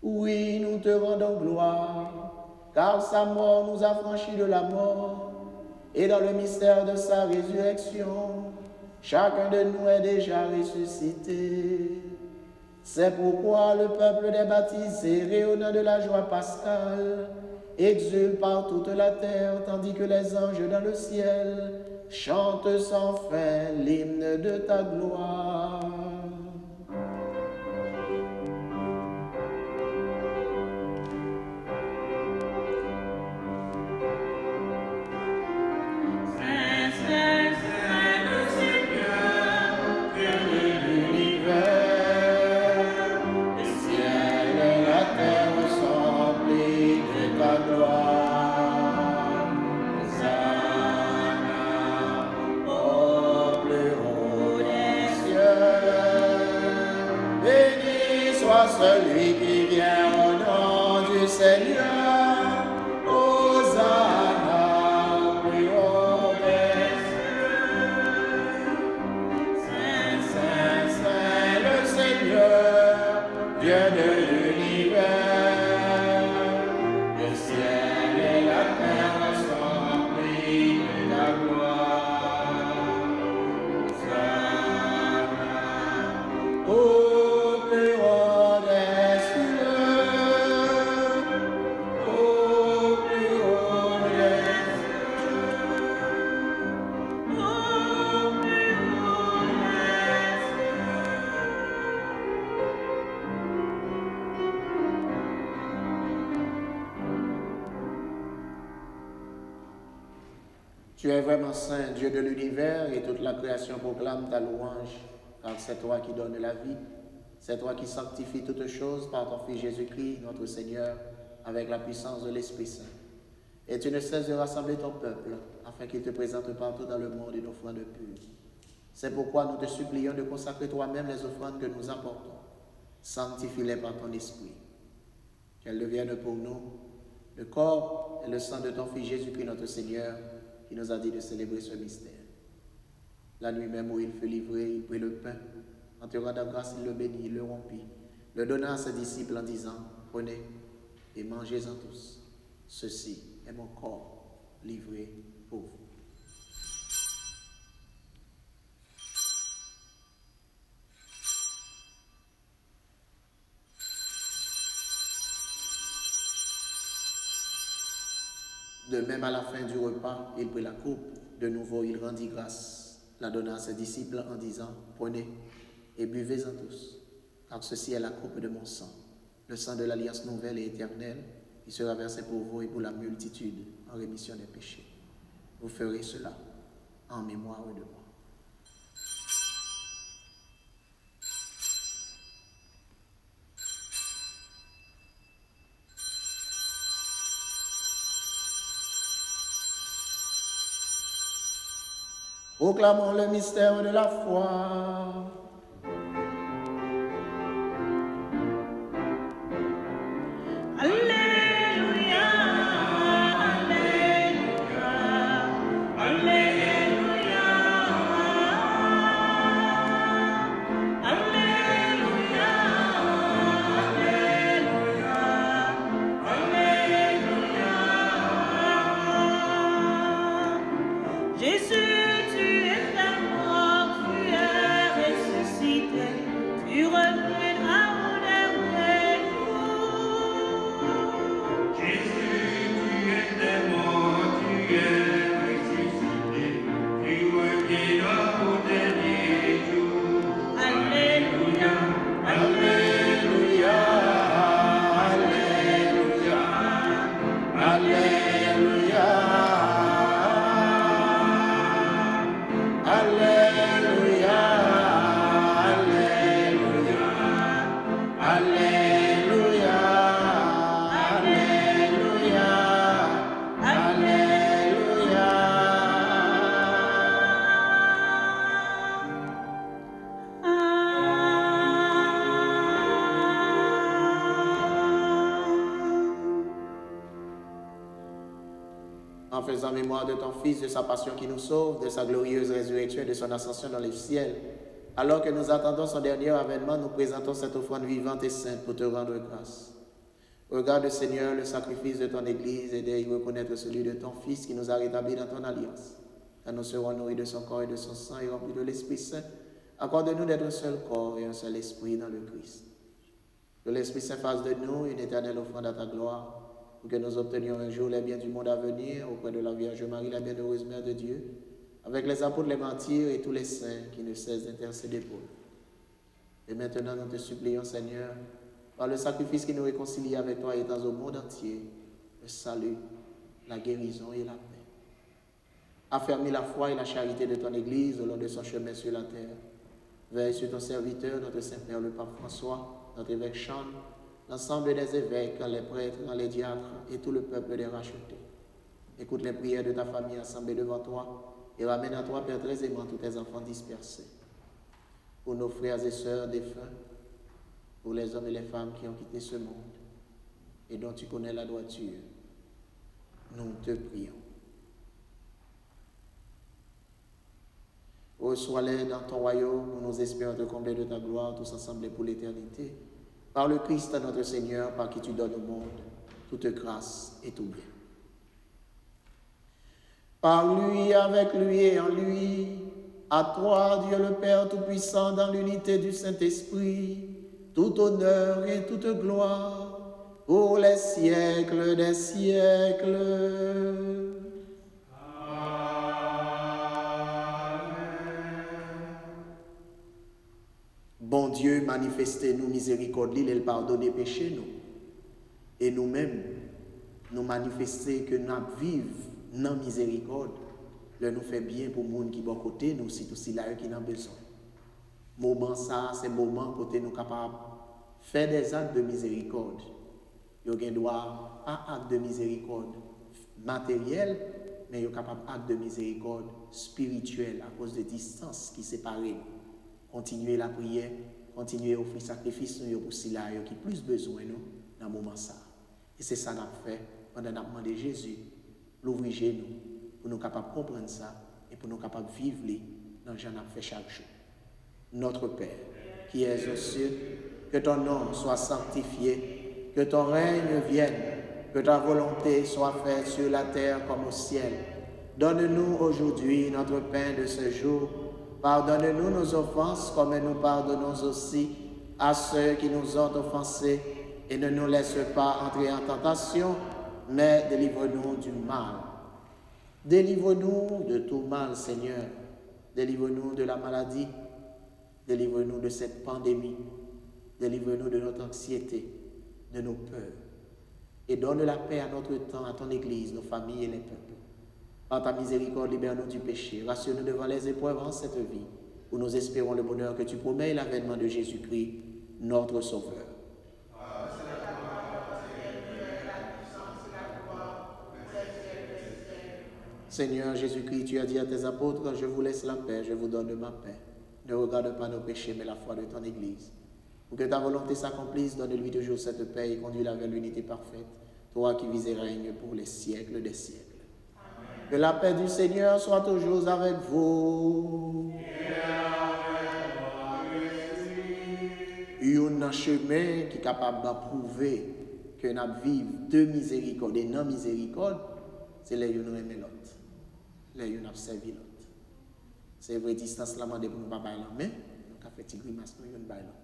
Oui, nous te rendons gloire, car sa mort nous a franchis de la mort, et dans le mystère de sa résurrection, chacun de nous est déjà ressuscité. C'est pourquoi le peuple des baptisés, rayonnant de la joie pascale, exulte par toute la terre, tandis que les anges dans le ciel chantent sans fin l'hymne de ta gloire. Saint, Saint, Saint, le Seigneur, Dieu de L'univers, le ciel et la terre sont remplis de Seigneur, Hosanna, plus haut des cieux. Saint, Saint, Saint, le Seigneur, Dieu de l'univers. Le ciel et la terre sont remplis de ta gloire. Hosanna, au plus haut des cieux. Au plus haut des Tu es vraiment saint, Dieu de l'univers, et toute la création proclame ta louange, car c'est toi qui donnes la vie, c'est toi qui sanctifies toutes choses par ton Fils Jésus-Christ, notre Seigneur, avec la puissance de l'Esprit Saint. Et tu ne cesses de rassembler ton peuple, afin qu'il te présente partout dans le monde une offrande pure. C'est pourquoi nous te supplions de consacrer toi-même les offrandes que nous apportons. Sanctifie-les par ton Esprit. Qu'elles deviennent pour nous le corps et le sang de ton Fils Jésus-Christ, notre Seigneur, qui nous a dit de célébrer ce mystère. La nuit même où il fut livré, il prit le pain. En te rendant grâce, il le bénit, il le rompit, le donna à ses disciples en disant, prenez et mangez-en tous. Ceci est mon corps livré pour vous. De même, à la fin du repas, il prit la coupe. De nouveau, il rendit grâce, la donna à ses disciples en disant, prenez et buvez-en tous, car ceci est la coupe de mon sang, le sang de l'alliance nouvelle et éternelle, qui sera versé pour vous et pour la multitude en rémission des péchés. Vous ferez cela en mémoire de moi. Proclamons le mystère de la foi. Alléluia, Alléluia, Alléluia, Alléluia, Alléluia, Alléluia. Jésus, tu es mort, tu es ressuscité, tu reviendras au dernier jour. Jésus, tu étais mort, tu es ressuscité, tu reviendras au dernier jour. Alléluia, Alléluia, Alléluia, Alléluia, Alléluia, Alléluia, Alléluia, Alléluia, En faisant mémoire de ton Fils, de sa passion qui nous sauve, de sa glorieuse résurrection et de son ascension dans les ciels, alors que nous attendons son dernier avènement, nous présentons cette offrande vivante et sainte pour te rendre grâce. Regarde, Seigneur, le sacrifice de ton Église et d'y reconnaître celui de ton Fils qui nous a rétablis dans ton alliance. Car nous serons nourris de son corps et de son sang et remplis de l'Esprit Saint. Accorde-nous d'être un seul corps et un seul esprit dans le Christ. Que l'Esprit Saint fasse de nous une éternelle offrande à ta gloire, pour que nous obtenions un jour les biens du monde à venir, auprès de la Vierge Marie, la bienheureuse Mère de Dieu, avec les apôtres, les martyrs et tous les saints qui ne cessent d'intercéder pour nous. Et maintenant, nous te supplions, Seigneur, par le sacrifice qui nous réconcilie avec toi et dans au monde entier, le salut, la guérison et la paix. Affermis la foi et la charité de ton Église au long de son chemin sur la terre. Veille sur ton serviteur, notre Saint-Père, le Pape François, notre évêque Sean, l'ensemble des évêques, les prêtres, les diacres et tout le peuple des rachetés. Écoute les prières de ta famille assemblée devant toi et ramène à toi, Père très aimant, tous tes enfants dispersés. Pour nos frères et sœurs défunts, pour les hommes et les femmes qui ont quitté ce monde, et dont tu connais la droiture, nous te prions. Reçois-les dans ton royaume, où nous espérons te combler de ta gloire, tous ensemble et pour l'éternité. Par le Christ notre Seigneur, par qui tu donnes au monde toute grâce et tout bien. Par lui, avec lui et en lui, à toi, Dieu le Père Tout-Puissant, dans l'unité du Saint-Esprit, tout honneur et toute gloire, pour les siècles des siècles. Bon Dieu, manifestez-nous miséricorde, il le pardonne des péchés, nous. Et nous-mêmes, nous manifester que nous vivons dans miséricorde, le nous fait bien pour les gens qui sont à côté, nous, si tout cela qui ont besoin. Moment ça, c'est le moment côté nous capables de faire des actes de miséricorde. Nous avons droit à actes de miséricorde matériel, mais nous sommes capables d'actes de miséricorde spirituel à cause de distance qui sépare nous. Continuer la prière, continuer à offrir sacrifice pour ceux-là qui ont plus besoin nous dans ce moment ça. Et c'est ça qu'on a fait pendant qu'on a demandé Jésus, l'ouvrir chez nous, pour nous capables de comprendre ça et pour nous capables de vivre dans ce qu'on a fait chaque jour. Notre Père, qui es aux cieux, que ton nom soit sanctifié, que ton règne vienne, que ta volonté soit faite sur la terre comme au ciel. Donne-nous aujourd'hui notre pain de ce jour. Pardonne-nous nos offenses comme nous pardonnons aussi à ceux qui nous ont offensés et ne nous laisse pas entrer en tentation, mais délivre-nous du mal. Délivre-nous de tout mal, Seigneur. Délivre-nous de la maladie. Délivre-nous de cette pandémie. Délivre-nous de notre anxiété, de nos peurs. Et donne la paix à notre temps, à ton Église, nos familles et les peuples. Par ta miséricorde, libère-nous du péché. Rassure-nous devant les épreuves en cette vie, où nous espérons le bonheur que tu promets et l'avènement de Jésus-Christ, notre Sauveur. Seigneur Jésus-Christ, tu as dit à tes apôtres, je vous laisse la paix, je vous donne ma paix. Ne regarde pas nos péchés, mais la foi de ton Église. Pour que ta volonté s'accomplisse, donne-lui toujours cette paix et conduis-la vers l'unité parfaite, toi qui vis et règnes pour les siècles des siècles. Amen. Que la paix du Seigneur soit toujours avec vous. Il y a un chemin qui est capable d'approuver que nous vivons de miséricorde et non miséricorde, c'est là où nous aimons l'autre. Là où nous avons servi l'autre. C'est vraie distance là, pour nous ne pas la main, nous avons fait une grimace, nous avons fait l'autre.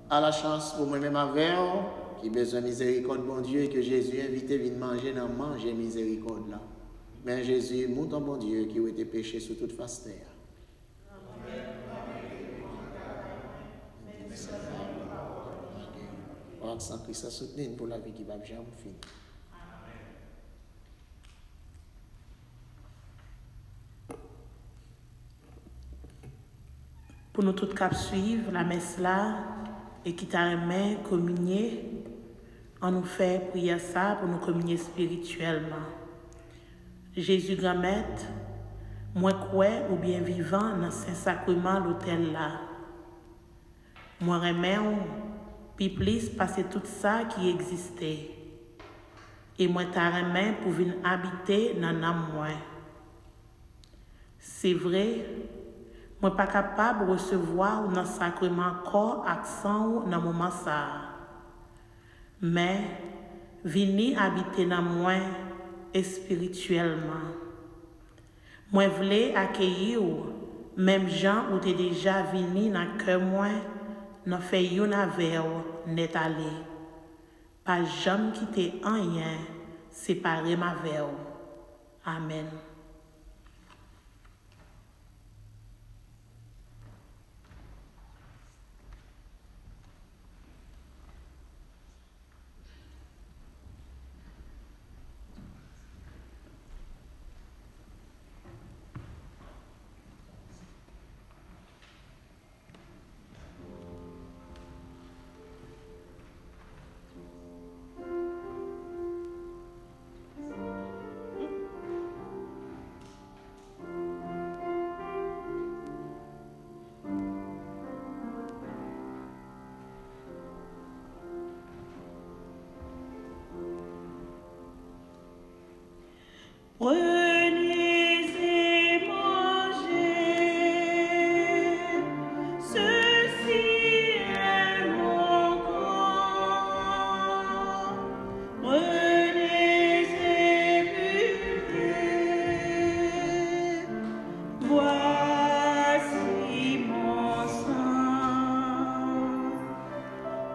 À la chance pour moi-même avec qui besoin de miséricorde, bon Dieu, et que Jésus invite à venir manger dans manger miséricorde là. Mais Jésus, mon ton bon Dieu, qui a été péché sous toute face terre. Par sans Christ à soutenir pour la vie qui va jamais finir. Pour nous tous cap suivre la messe là, et qui t'a aimé communier, On nous fait prier ça pour nous communier spirituellement. Jésus grand-maître, moi crois ou bien vivant dans Saint-Sacrement l'hôtel là. Moi remets puis plus passer tout ça qui existait. Et moi ta remets pour venir habiter dans l'âme moi. C'est vrai, moi pas capable de recevoir dans sacrement corps accent dans moment ça. Mais venir habiter dans moi spirituellement. Moi voulais accueillir même gens où t'es déjà venu dans cœur moi, n'a fait yon avec net aller. Pas jamais quitter rien, séparer ma veille. Amen. Prenez et mangez, ceci est mon corps. Prenez et buvez, voici mon sang.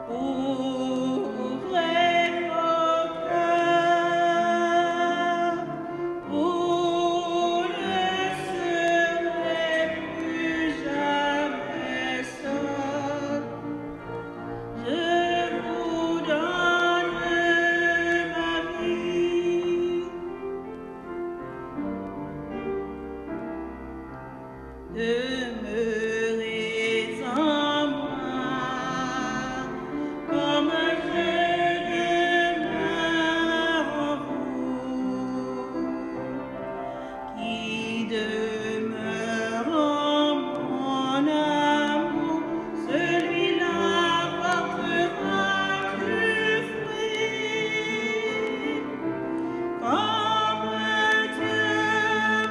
Ouvrez vos cœurs. Vous ne serez plus jamais seul. Je vous donne ma vie. Demeurez en moi comme je demeure en vous. Qui demeure en mon amour, celui-là portera du fruit. Comme Dieu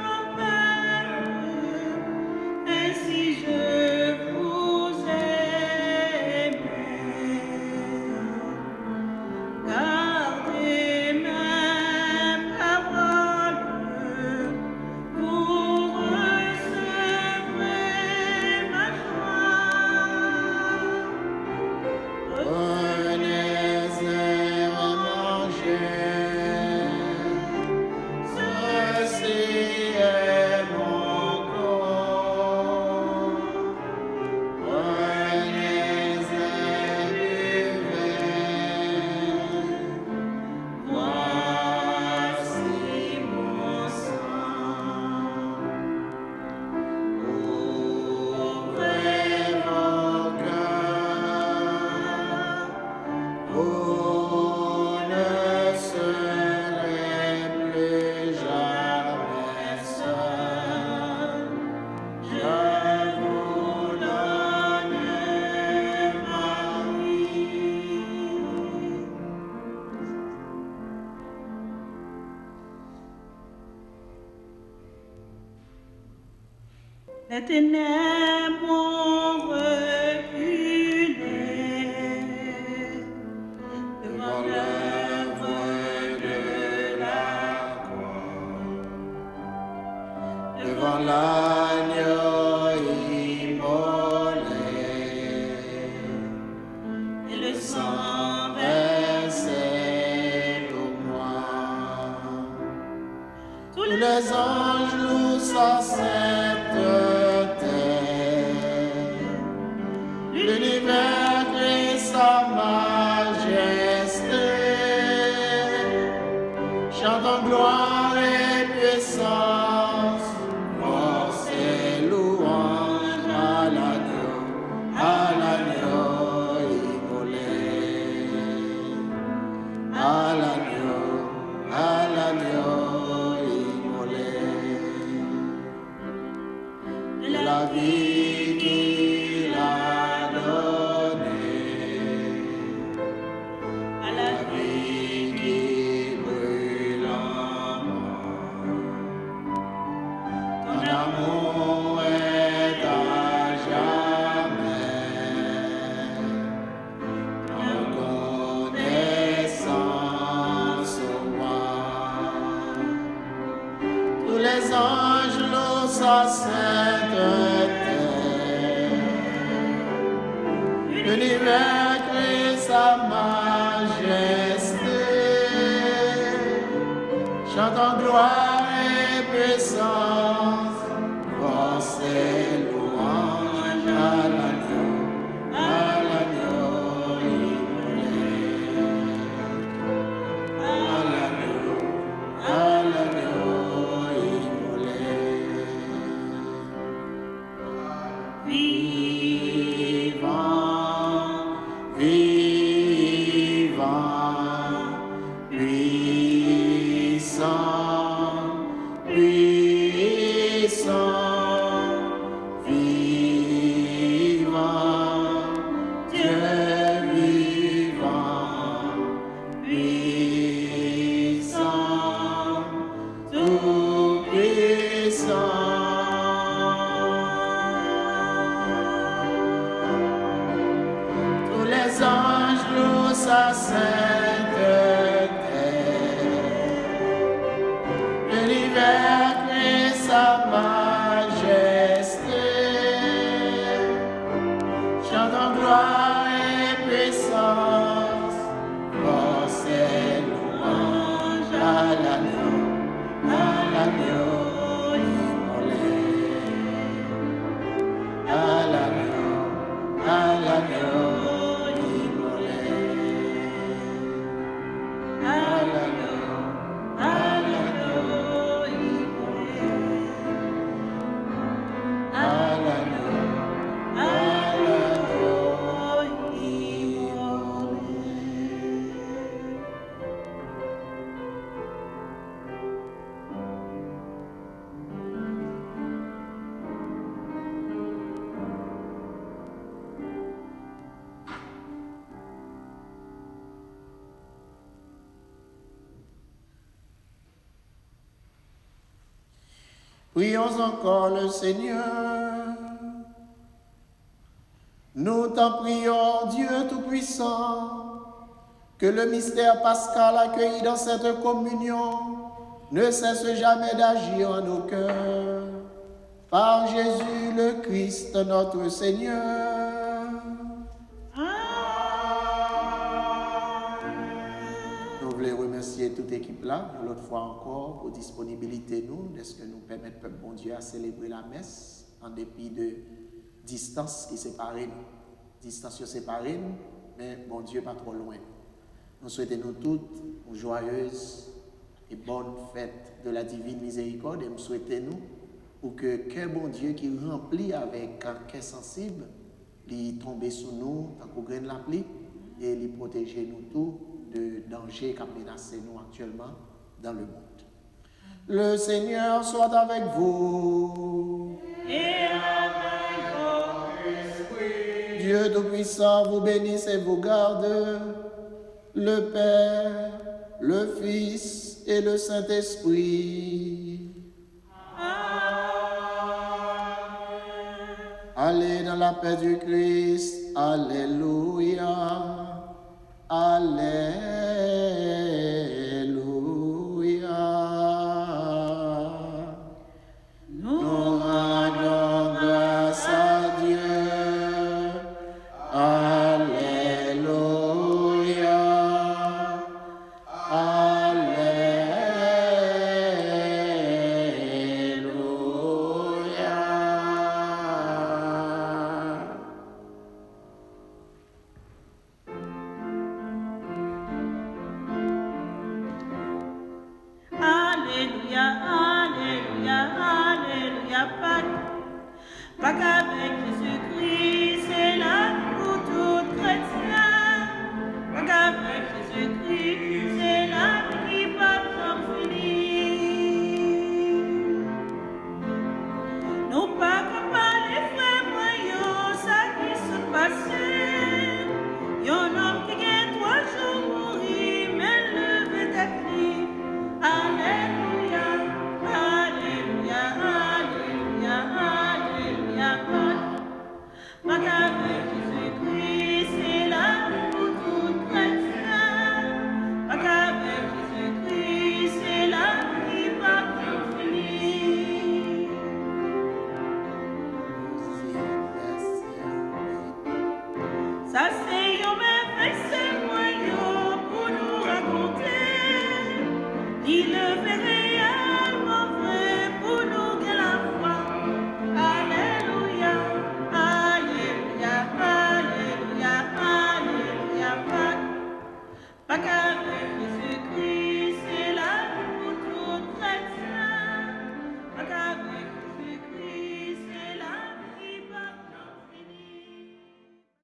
mon Père, ainsi je vous aime. Gardez mes paroles, vous recevrez ma joie. Prenez et mangez, ceci est mon corps. Prenez et buvez, Voici mon sang. ouvrez vos cœurs. Vous ne serez plus jamais seul. Je vous donne ma vie. Les ténèbres ont reculé devant l'œuvre de la croix, Devant l'agneau immolé, et le sang versé pour moi. tous Tous les anges louent sa sainteté, l'univers crie sa majesté, chantant gloire et puissance, force et louange à l'agneau, la vie qu'il a donnée, à la vie qui brûle en moi. Ton amour est à jamais, ton connaissance au moi. Tous les anges louent sa sainteté, l'univers crie sa majesté, chantant gloire et puissance, force et louange à l'agneau immolé, à l'agneau immolé. Vivant, vivant, puissant, puissant, vivant, Dieu vivant, puissant, tout puissant. Tous les anges louent sa sainteté, l'univers crie sa majesté, chantant gloire et puissance, force et louange à l'agneau immolé, à l'agneau immolé, à l'agneau immolé, à l'agneau Prions encore le Seigneur. Nous t'en prions, Dieu Tout-Puissant, que le mystère pascal accueilli dans cette communion ne cesse jamais d'agir en nos cœurs. Par Jésus le Christ, notre Seigneur. Nous voulons remercier toute l'équipe là, une autre fois encore, pour disponibilité nous, de ce que nous permet, peuple bon Dieu, à célébrer la messe, en dépit de distance qui sépare nous. Distance qui sépare nous, mais bon Dieu pas trop loin. Nous souhaitons nous toutes une joyeuse et bonne fête de la divine miséricorde et nous souhaitons nous pour que quel bon Dieu qui remplit avec un cœur sensible, il tombe sur nous, tant qu'on graine la pluie, et il protège nous tous de dangers qui menacent nous actuellement dans le monde. Le Seigneur soit avec vous. et avec votre esprit. Dieu Tout-Puissant vous bénisse et vous garde, le Père, le Fils et le Saint-Esprit. Allez dans la paix du Christ. Alléluia. Alléluia. Nous rendons grâce à Dieu. Alléluia. Alléluia. Alléluia, Alléluia, Alléluia, Pâques avec Jésus-Christ.